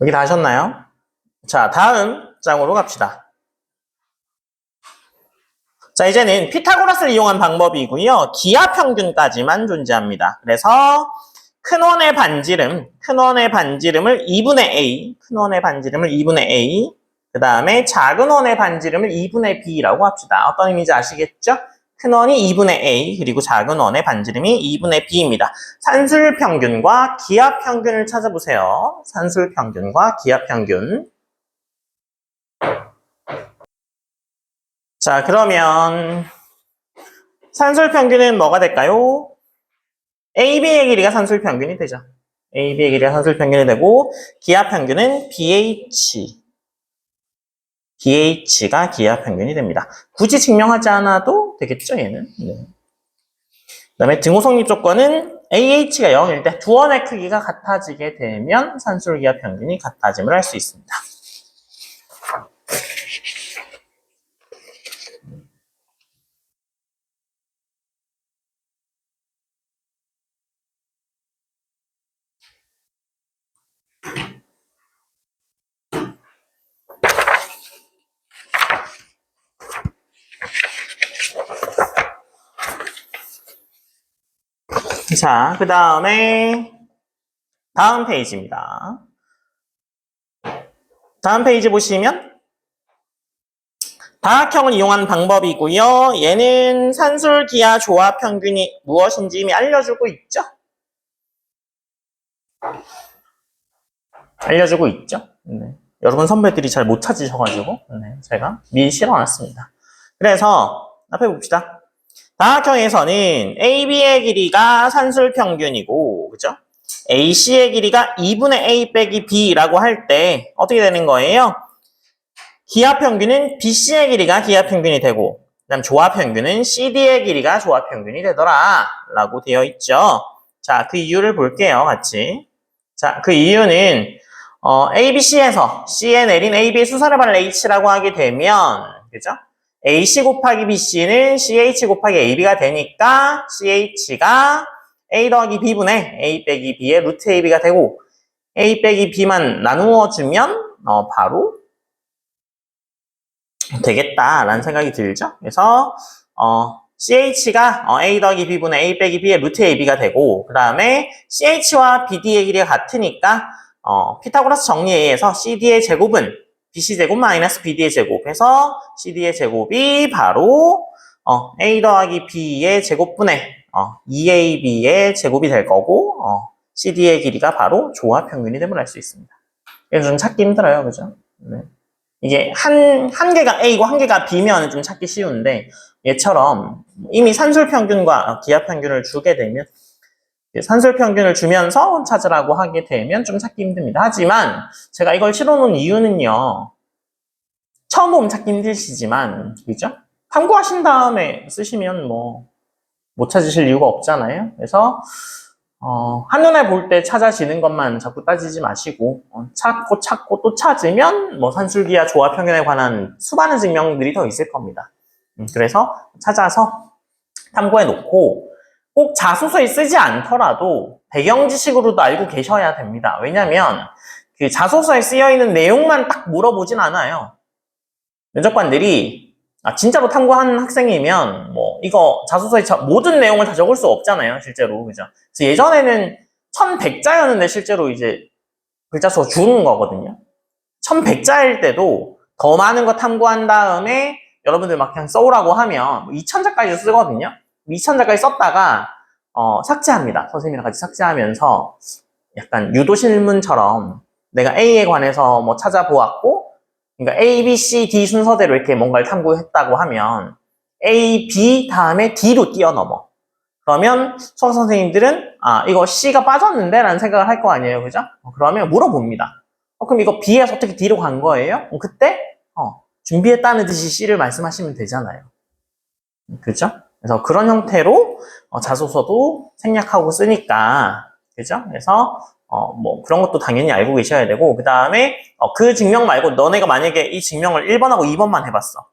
여기 다 하셨나요? 자, 다음 장으로 갑시다. 자, 이제는 피타고라스를 이용한 방법이고요. 기하평균까지만 존재합니다. 그래서 큰 원의 반지름을 2분의 A, 그 다음에 작은 원의 반지름을 2분의 B라고 합시다. 어떤 의미인지 아시겠죠? 큰 원이 2분의 A, 그리고 작은 원의 반지름이 2분의 B입니다. 산술평균과 기하평균을 찾아보세요. 산술평균과 기하평균. 자, 그러면 산술평균은 뭐가 될까요? AB의 길이가 산술평균이 되죠. AB의 길이가 산술평균이 되고 기하평균은 BH가 기하평균이 됩니다. 굳이 증명하지 않아도 되겠죠, 얘는. 네. 그 다음에 등호성립 조건은 AH가 0일 때 두 원의 크기가 같아지게 되면 산술기하평균이 같아짐을 할 수 있습니다. 자, 그 다음에 다음 페이지입니다. 다음 페이지 보시면 다각형을 이용한 방법이고요. 얘는 산술기하 조합평균이 무엇인지 이미 알려주고 있죠? 네. 여러분 선배들이 잘 못 찾으셔가지고 네, 제가 미리 실어놨습니다. 그래서 앞에 봅시다. 다각형에서는 AB의 길이가 산술평균이고, 그죠? AC의 길이가 2분의 A 빼기 B라고 할 때 어떻게 되는 거예요? 기하평균은 BC의 길이가 기하평균이 되고, 그 다음 조합평균은 CD의 길이가 조합평균이 되더라 라고 되어 있죠. 자, 그 이유를 볼게요, 같이. 자, 그 이유는 ABC에서 C에 내린 AB의 수선해반을 H라고 하게 되면, 그죠? AC 곱하기 BC는 CH 곱하기 AB가 되니까 CH가 A 더하기 B분의 A 빼기 B의 루트 AB가 되고 A 빼기 B만 나누어 주면 바로 되겠다라는 생각이 들죠. 그래서 CH가 A 더하기 B분의 A 빼기 B의 루트 AB가 되고 그 다음에 CH와 BD의 길이가 같으니까 피타고라스 정리에 의해서 CD의 제곱은 BC제곱 마이너스 BD의 제곱 해서 CD의 제곱이 바로 A 더하기 B의 제곱분의 2AB의 제곱이 될 거고 CD의 길이가 바로 조합평균이 됨을 알 수 있습니다. 그래서 좀 찾기 힘들어요. 그죠? 네. 이게 한 개가 A고 한 개가 B면 좀 찾기 쉬운데 얘처럼 이미 산술평균과 기하평균을 주게 되면 산술평균을 주면서 찾으라고 하게 되면 좀 찾기 힘듭니다. 하지만 제가 이걸 실어놓은 이유는요. 처음 보면 찾기 힘드시지만 그죠? 탐구하신 다음에 쓰시면 못 찾으실 이유가 없잖아요. 그래서 한눈에 볼 때 찾아지는 것만 자꾸 따지지 마시고 찾고 또 찾으면 산술기하 조합평균에 관한 수많은 증명들이 더 있을 겁니다. 그래서 찾아서 탐구해 놓고 꼭 자소서에 쓰지 않더라도 배경 지식으로도 알고 계셔야 됩니다. 왜냐하면 그 자소서에 쓰여 있는 내용만 딱 물어보진 않아요. 면접관들이 진짜로 탐구한 학생이면 이거 자소서에 모든 내용을 다 적을 수 없잖아요, 실제로. 그죠? 그래서 예전에는 1100자였는데 실제로 이제 글자수 주는 거거든요. 1100자일 때도 더 많은 거 탐구한 다음에 여러분들 막 그냥 써오라고 하면 2000자까지 쓰거든요. 2000자까지 썼다가 삭제합니다. 선생님이랑 같이 삭제하면서 약간 유도실문처럼 내가 A에 관해서 찾아보았고 그러니까 A, B, C, D 순서대로 이렇게 뭔가를 탐구했다고 하면 A, B 다음에 D로 뛰어넘어. 그러면 수학 선생님들은 이거 C가 빠졌는데? 라는 생각을 할 거 아니에요. 그죠? 그러면 물어봅니다. 그럼 이거 B에서 어떻게 D로 간 거예요? 그때 준비했다는 듯이 C를 말씀하시면 되잖아요. 그죠? 그래서 그런 형태로 자소서도 생략하고 쓰니까 그죠? 그래서 그런 것도 당연히 알고 계셔야 되고 그 다음에 그 증명 말고 너네가 만약에 이 증명을 1번하고 2번만 해봤어.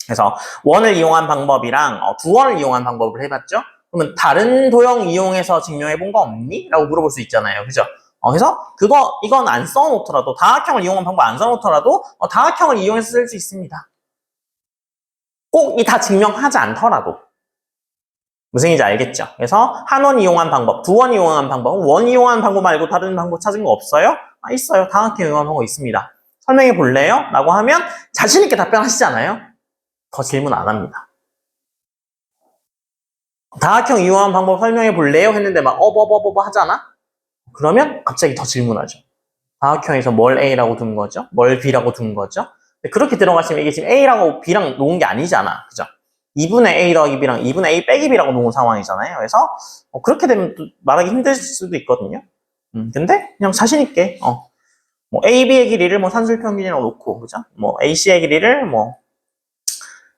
그래서 원을 이용한 방법이랑 두 원을 이용한 방법을 해봤죠? 그러면 다른 도형 이용해서 증명해 본 거 없니? 라고 물어볼 수 있잖아요. 그죠? 그래서 이건 안 써놓더라도, 다각형을 이용한 방법 안 써놓더라도, 다각형을 이용해서 쓸 수 있습니다. 꼭 이 다 증명하지 않더라도. 무슨 얘기인지 알겠죠? 그래서 한 원 이용한 방법, 두 원 이용한 방법, 원 이용한 방법 말고 다른 방법 찾은 거 없어요? 있어요. 다각형 이용한 방법 있습니다. 설명해 볼래요? 라고 하면 자신있게 답변하시잖아요? 더 질문 안 합니다. 다각형 이용한 방법 설명해 볼래요? 했는데 막 하잖아? 그러면 갑자기 더 질문하죠. 다각형에서 뭘 A라고 둔 거죠? 뭘 B라고 둔 거죠? 그렇게 들어가시면 이게 지금 A라고 B랑 놓은 게 아니잖아. 그죠? 2분의 A 더하기 B랑 2분의 A 빼기 B라고 놓은 상황이잖아요. 그래서 그렇게 되면 또 말하기 힘들 수도 있거든요. 근데 그냥 자신있게 뭐 A, B의 길이를 뭐 산술평균이라고 놓고, 그죠? 뭐 AC의 길이를 뭐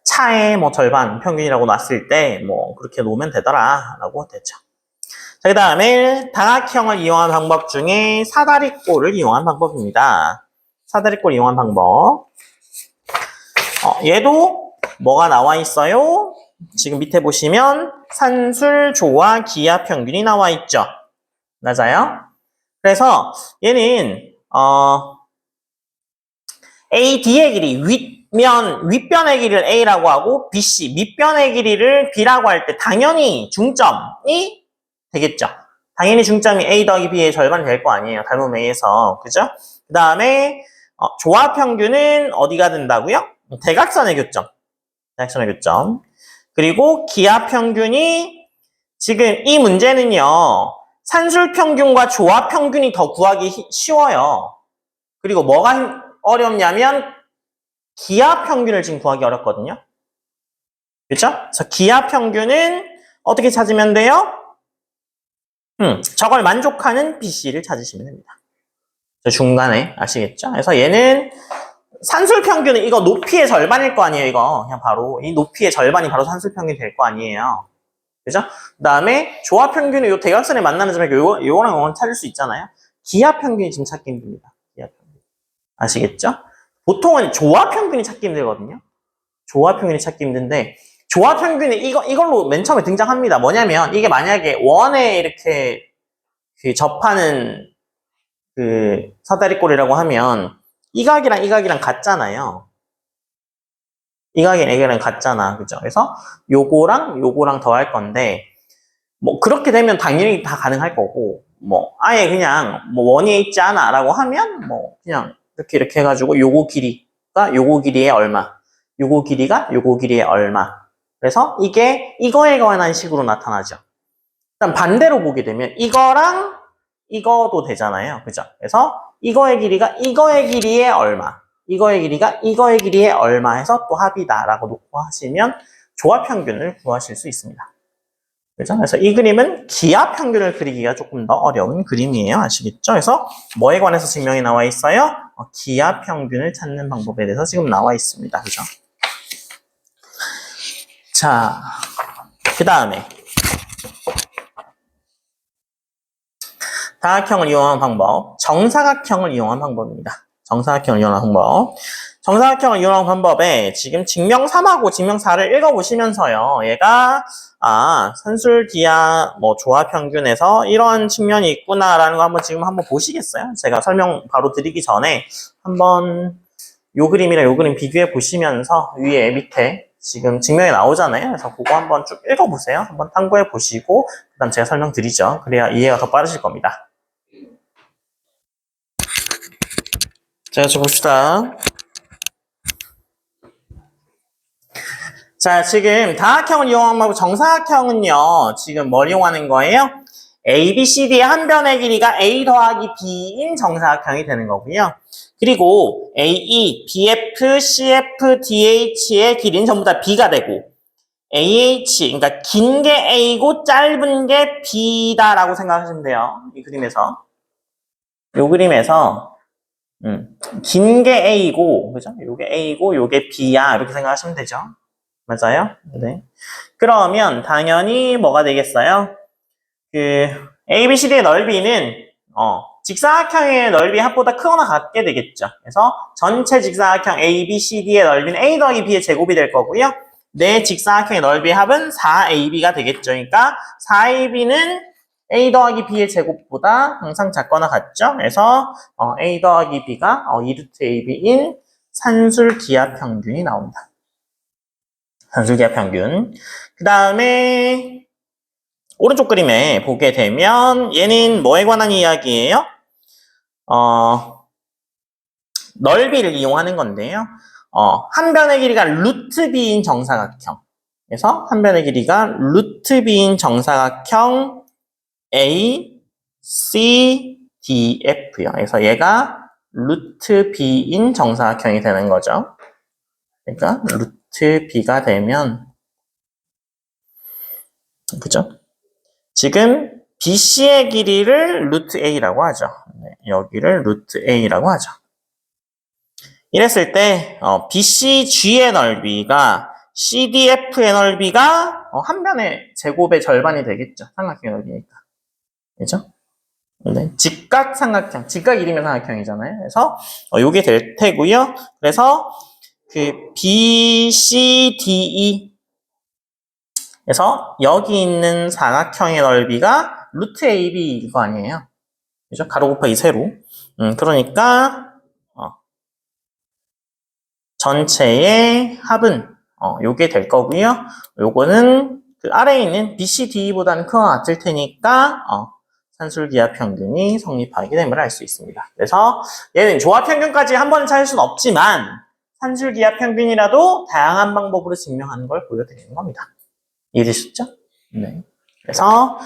차의 뭐 절반 평균이라고 놨을 때 뭐 그렇게 놓으면 되더라라고 되죠. 자, 그 다음에 다각형을 이용한 방법 중에 사다리꼴을 이용한 방법입니다. 사다리꼴 이용한 방법. 얘도 뭐가 나와 있어요? 지금 밑에 보시면 산술, 조화, 기하 평균이 나와 있죠. 맞아요? 그래서 얘는 AD의 길이 윗변의 길이를 A라고 하고 BC 밑변의 길이를 B라고 할 때 당연히 중점이 되겠죠. 당연히 중점이 A 더하기 B의 절반이 될 거 아니에요. 닮은 A에서. 그죠? 그 다음에 조화 평균은 어디가 된다고요? 대각선의 교점. 대각선의 교점. 그리고 기하 평균이 지금 이 문제는요. 산술 평균과 조화 평균이 더 구하기 쉬워요. 그리고 뭐가 어렵냐면 기하 평균을 지금 구하기 어렵거든요. 그렇죠? 그래서 기하 평균은 어떻게 찾으면 돼요? 저걸 만족하는 BC를 찾으시면 됩니다. 저 중간에 아시겠죠? 그래서 얘는 산술 평균은 이거 높이의 절반일 거 아니에요, 이거. 그냥 바로 이 높이의 절반이 바로 산술 평균이 될 거 아니에요. 그죠? 그 다음에 조화 평균은 이 대각선에 만나는 점에 요거랑 요거는 찾을 수 있잖아요. 기하 평균이 지금 찾기 힘듭니다. 기하 평균. 아시겠죠? 보통은 조화 평균이 찾기 힘들거든요. 조화 평균이 찾기 힘든데 조화 평균이 이걸로 맨 처음에 등장합니다. 뭐냐면 이게 만약에 원에 이렇게 접하는 그 사다리꼴이라고 하면 이 각이랑 같잖아요. 이 각이랑 이거랑 같잖아. 그죠? 그래서 요거랑 더할 건데 뭐 그렇게 되면 당연히 다 가능할 거고 뭐 아예 그냥 뭐 원위에 있지 않아 라고 하면 뭐 그냥 이렇게 해가지고 요거 길이가 요거 길이에 얼마, 요거 길이가 요거 길이에 얼마. 그래서 이게 이거에 관한 식으로 나타나죠. 일단 반대로 보게 되면 이거랑 이거도 되잖아요. 그죠? 그래서 이거의 길이가 이거의 길이에 얼마, 이거의 길이가 이거의 길이에 얼마 해서 또 합이다 라고 놓고 하시면 조화 평균을 구하실 수 있습니다. 그죠? 그래서 이 그림은 기하 평균을 그리기가 조금 더 어려운 그림이에요. 아시겠죠? 그래서 뭐에 관해서 증명이 나와 있어요? 기하 평균을 찾는 방법에 대해서 지금 나와 있습니다. 그죠? 자, 그 다음에 다각형을 이용한 방법, 정사각형을 이용한 방법입니다. 정사각형을 이용한 방법. 정사각형을 이용한 방법에 지금 증명 3하고 증명 4를 읽어보시면서요. 얘가 산술, 기하, 뭐 조화 평균에서 이런 측면이 있구나라는 거 지금 한번 보시겠어요? 제가 설명 바로 드리기 전에 한번 요 그림이랑 요 그림 비교해 보시면서 위에 밑에 지금 증명이 나오잖아요. 그래서 그거 한번 쭉 읽어보세요. 한번 탐구해 보시고 그 다음 제가 설명드리죠. 그래야 이해가 더 빠르실 겁니다. 자, 봅시다. 자, 지금 다각형을 이용한 방법, 정사각형은요, 지금 뭘 이용하는 거예요? A, B, C, D의 한 변의 길이가 A 더하기 B인 정사각형이 되는 거고요. 그리고 A, E, B, F, C, F, D, H의 길이는 전부 다 B가 되고, AH, 그러니까 긴 게 A고 짧은 게 B다라고 생각하시면 돼요. 이 그림에서. 이 그림에서. 긴 게 A고, 그죠? 요게 A고, 요게 B야. 이렇게 생각하시면 되죠. 맞아요? 네. 그러면 당연히 뭐가 되겠어요? ABCD의 넓이는, 직사각형의 넓이 합보다 크거나 같게 되겠죠. 그래서 전체 직사각형 ABCD의 넓이는 A 더하기 B의 제곱이 될 거고요. 내 직사각형의 넓이의 합은 4AB가 되겠죠. 그러니까 4AB는 A 더하기 B의 제곱보다 항상 작거나 같죠? 그래서 A 더하기 B가 2루트 AB인 산술기하 평균이 나온다. 산술기하 평균. 그 다음에 오른쪽 그림에 보게 되면 얘는 뭐에 관한 이야기예요? 넓이를 이용하는 건데요. 한 변의 길이가 루트 b인 정사각형. 그래서 한 변의 길이가 루트 b인 정사각형 A, C, D, F요. 그래서 얘가 루트 b인 정사각형이 되는 거죠. 그러니까 루트 b가 되면 그죠? 지금 BC의 길이를 루트 A라고 하죠. 네, 여기를 루트 A라고 하죠. 이랬을 때 BCG의 넓이가 CDF의 넓이가 한 변의 제곱의 절반이 되겠죠. 삼각형의 넓이니까. 그죠? 네. 직각 직각 이름의 삼각형이잖아요. 그래서 요게 될 테고요. 그래서 그 BCDE 그래서 여기 있는 삼각형의 넓이가 루트 AB 이거 아니에요. 그죠? 가로 곱하기 세로. 그러니까 전체의 합은 요게 될 거고요. 요거는 그 아래에 있는 BCD보다는 크거나 같을 테니까 산술기하 평균이 성립하게 됨을 알 수 있습니다. 그래서 얘는 조합 평균까지 한 번에 찾을 수는 없지만 산술기하 평균이라도 다양한 방법으로 증명하는 걸 보여드리는 겁니다. 이해되셨죠? 네. 그래서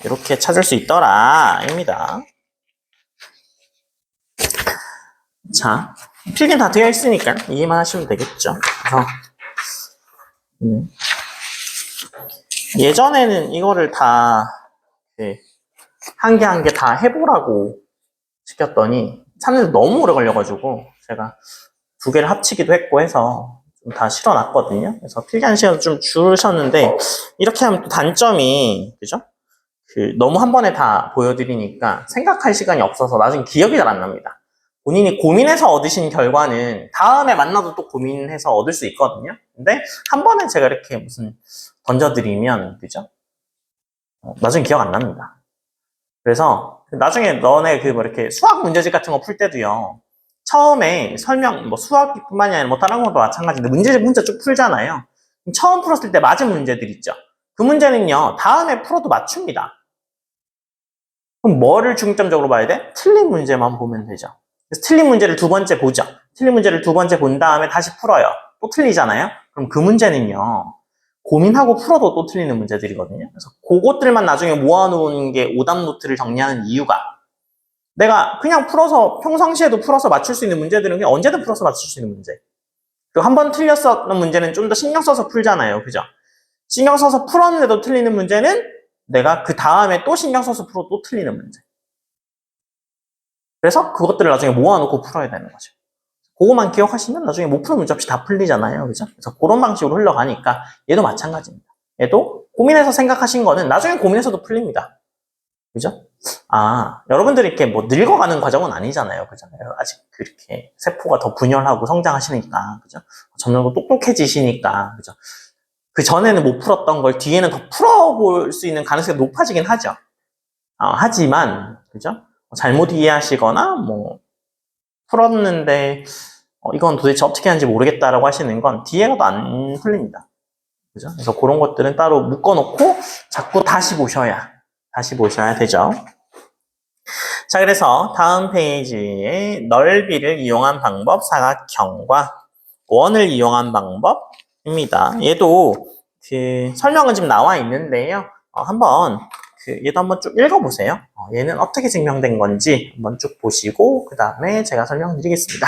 이렇게 찾을 수 있더라입니다. 자, 필기는 다 되어 있으니까 이해만 하시면 되겠죠. 그래서 예전에는 이거를 다 한 개 한 개 다 해보라고 시켰더니 찾는데 너무 오래 걸려가지고 제가 두 개를 합치기도 했고 해서 좀 다 실어놨거든요. 그래서 필기하는 시간 좀 줄으셨는데 이렇게 하면 또 단점이 그죠? 너무 한 번에 다 보여드리니까 생각할 시간이 없어서 나중에 기억이 잘 안 납니다. 본인이 고민해서 얻으신 결과는 다음에 만나도 또 고민해서 얻을 수 있거든요. 근데 한 번에 제가 이렇게 무슨 던져드리면 그죠? 나중에 기억 안 납니다. 그래서 나중에 너네 뭐 이렇게 수학 문제집 같은 거 풀 때도요. 처음에 설명 뭐 수학뿐만이 아니라 뭐 다른 것도 마찬가지인데 문제집 문자 쭉 풀잖아요. 처음 풀었을 때 맞은 문제들 있죠. 그 문제는요. 다음에 풀어도 맞춥니다. 그럼 뭐를 중점적으로 봐야 돼? 틀린 문제만 보면 되죠. 그래서 틀린 문제를 두 번째 보죠. 틀린 문제를 두 번째 본 다음에 다시 풀어요. 또 틀리잖아요. 그럼 그 문제는요. 고민하고 풀어도 또 틀리는 문제들이거든요. 그래서 그것들만 나중에 모아놓은 게 오답 노트를 정리하는 이유가 내가 그냥 풀어서 평상시에도 풀어서 맞출 수 있는 문제들은 그냥 언제든 풀어서 맞출 수 있는 문제. 그리고 한 번 틀렸었던 문제는 좀 더 신경 써서 풀잖아요. 그죠? 신경 써서 풀었는데도 틀리는 문제는 내가 그 다음에 또 신경 써서 풀어도 또 틀리는 문제. 그래서 그것들을 나중에 모아놓고 풀어야 되는 거죠. 그거만 기억하시면 나중에 못 푸는 문제 없이 다 풀리잖아요. 그죠? 그래서 그런 방식으로 흘러가니까 얘도 마찬가지입니다. 얘도 고민해서 생각하신 거는 나중에 고민해서도 풀립니다. 그죠? 여러분들이 이렇게 뭐 늙어가는 과정은 아니잖아요. 그죠? 아직 그렇게 세포가 더 분열하고 성장하시니까. 그죠? 점점 더 똑똑해지시니까. 그죠? 그 전에는 못 풀었던 걸 뒤에는 더 풀어볼 수 있는 가능성이 높아지긴 하죠. 하지만, 그죠? 잘못 이해하시거나, 뭐, 풀었는데, 이건 도대체 어떻게 하는지 모르겠다라고 하시는 건 뒤에가 더 안 풀립니다. 그죠? 그래서 그런 것들은 따로 묶어놓고 자꾸 다시 보셔야 되죠. 자, 그래서 다음 페이지에 넓이를 이용한 방법, 사각형과 원을 이용한 방법입니다. 얘도 설명은 지금 나와 있는데요. 한번 얘도 한번 쭉 읽어보세요. 얘는 어떻게 증명된 건지 한번 쭉 보시고 그 다음에 제가 설명드리겠습니다.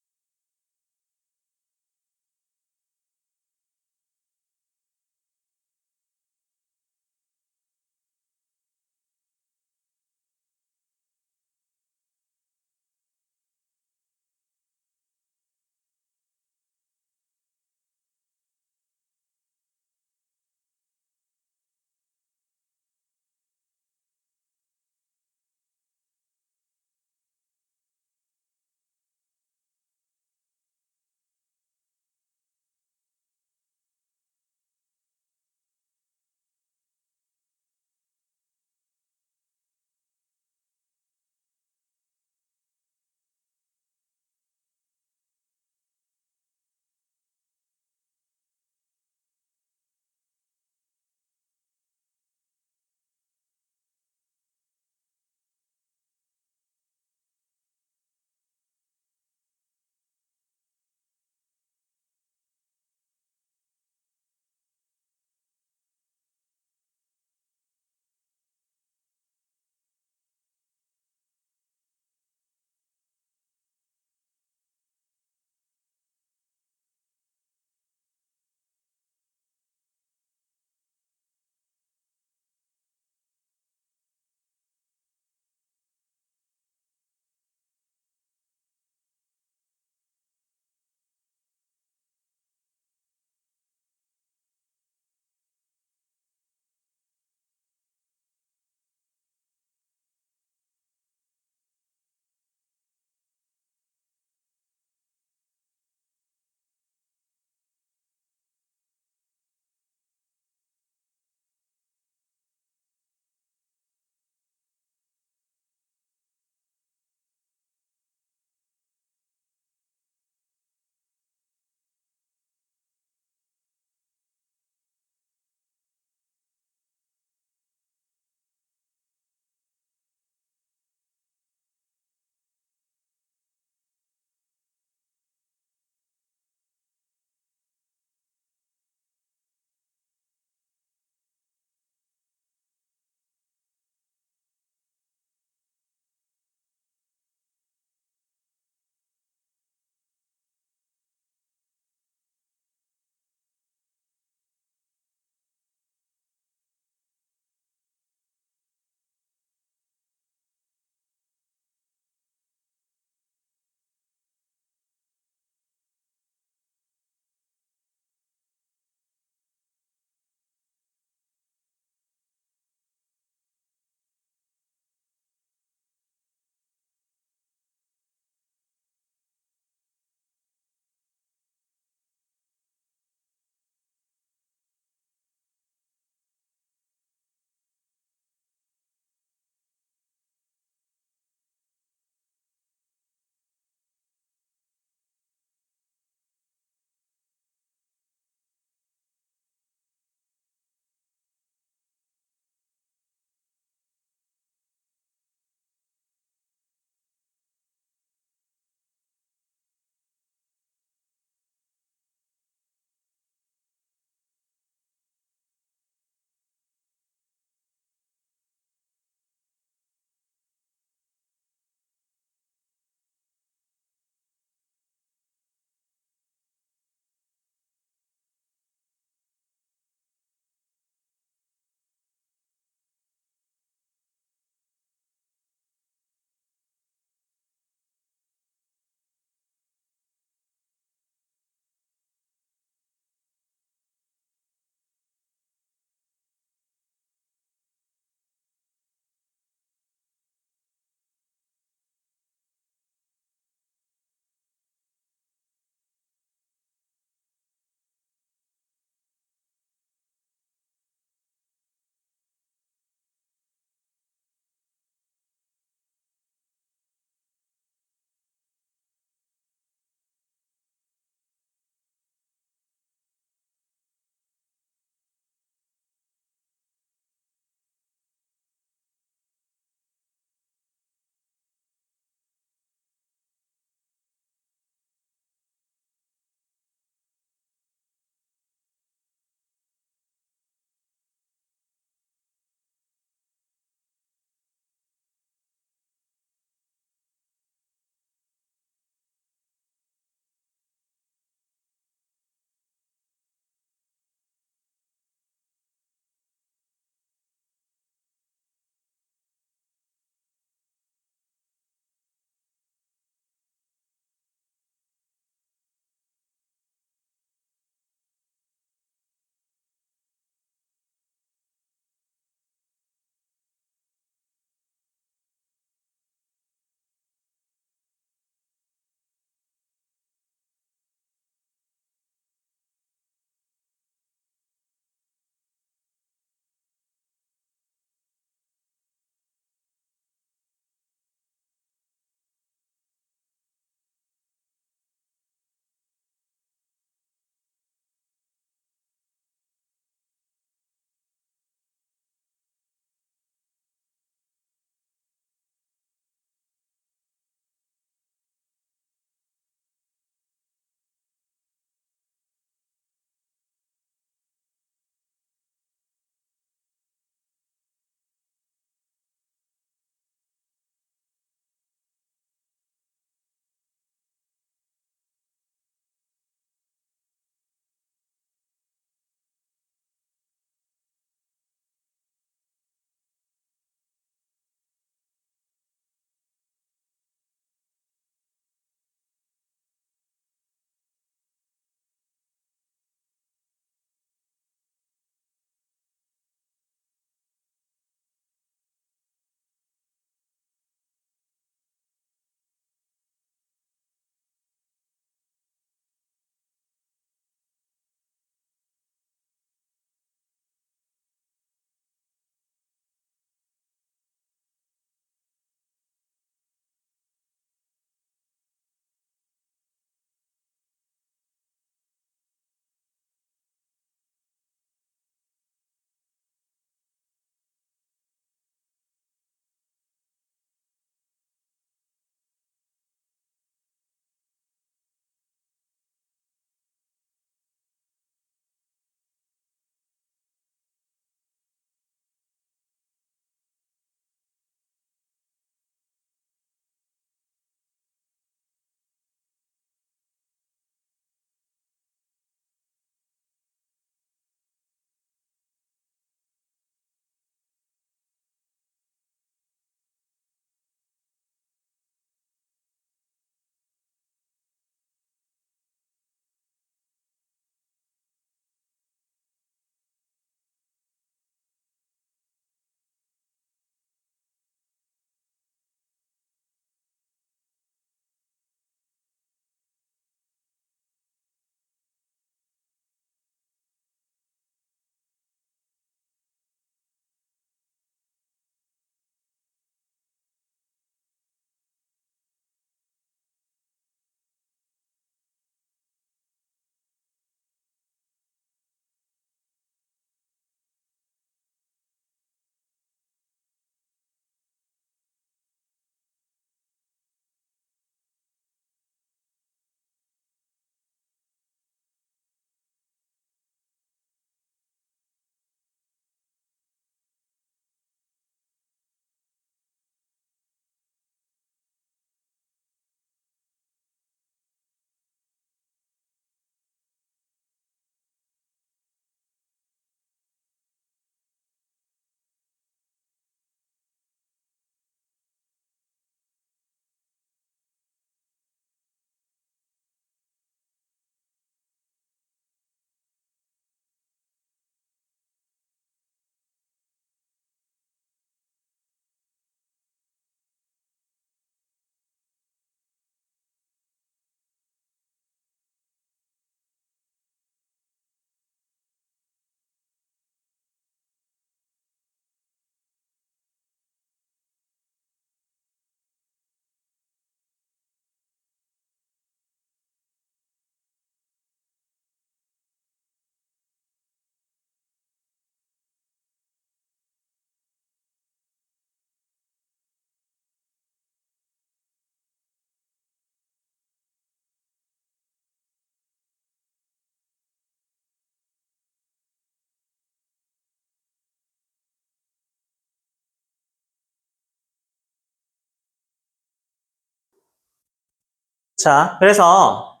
자, 그래서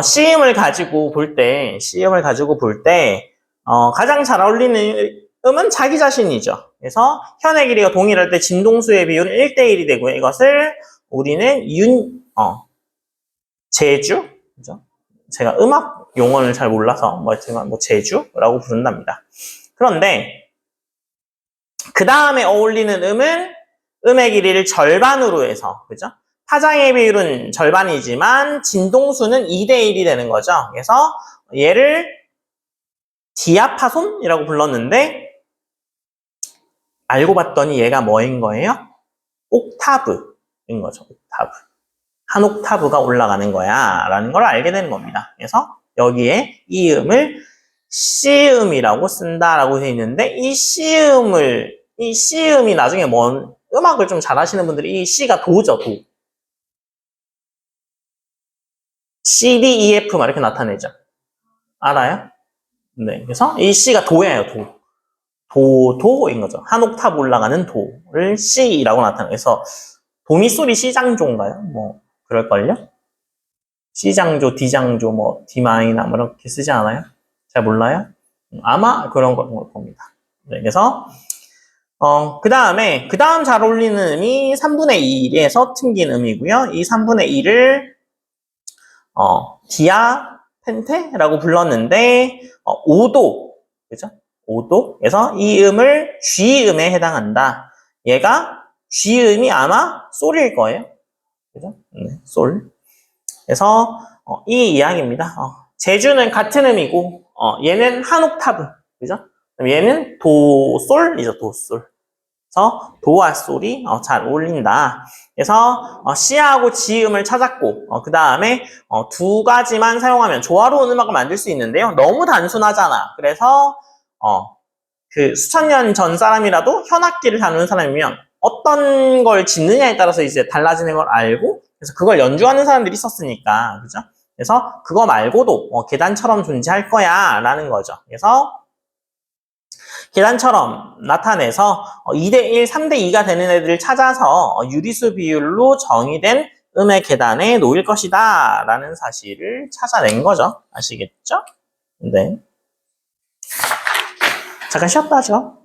C음을 가지고 볼 때, 가장 잘 어울리는 음은 자기 자신이죠. 그래서 현의 길이가 동일할 때 진동수의 비율은 1대1이 되고요. 이것을 우리는 제주, 그죠? 제가 음악 용어를 잘 몰라서 제주라고 부른답니다. 그런데 그 다음에 어울리는 음은 음의 길이를 절반으로 해서, 그죠? 파장의 비율은 절반이지만 진동수는 2대1이 되는 거죠. 그래서 얘를 디아파손이라고 불렀는데 알고 봤더니 얘가 뭐인 거예요? 옥타브인 거죠. 옥타브. 한 옥타브가 올라가는 거야 라는 걸 알게 되는 겁니다. 그래서 여기에 이 음을 C음이라고 쓴다라고 되어 있는데 이 C음이 나중에 음악을 좀 잘하시는 분들이 이 C가 도죠, 도. C, D, E, F 막 이렇게 나타내죠. 알아요? 네. 그래서 이 C가 도예요, 도. 도인 거죠. 한 옥타브 올라가는 도를 C라고 나타내요. 그래서 도미소리 C장조인가요? 뭐 그럴걸요? C장조, D장조, D마이너 이렇게 쓰지 않아요? 잘 몰라요? 아마 그런 걸 겁니다. 네, 그래서 그 다음 잘 어울리는 음이 3분의 1에서 튕긴 음이고요. 이 3분의 1을 디아펜테라고 불렀는데 5도, 그죠? 5도. 그래서 이 음을 G음에 해당한다. 얘가 G음이 아마 솔일 거예요. 그죠? 네, 솔. 그래서 이 이야기입니다. 제주는 같은 음이고 얘는 한 옥타브, 그죠? 얘는 도솔이죠, 도솔. 그래서 도와 솔이 잘 어울린다. 그래서 C하고 G음을 찾았고 그 다음에 두 가지만 사용하면 조화로운 음악을 만들 수 있는데요. 너무 단순하잖아. 그래서 그 수천 년 전 사람이라도 현악기를 다루는 사람이면 어떤 걸 짓느냐에 따라서 이제 달라지는 걸 알고 그래서 그걸 연주하는 사람들이 있었으니까, 그죠? 그래서 그거 말고도 계단처럼 존재할 거야 라는 거죠. 그래서 계단처럼 나타내서 2대1, 3대2가 되는 애들을 찾아서 유리수 비율로 정의된 음의 계단에 놓일 것이다 라는 사실을 찾아낸 거죠. 아시겠죠? 네. 잠깐 쉬었다 하죠.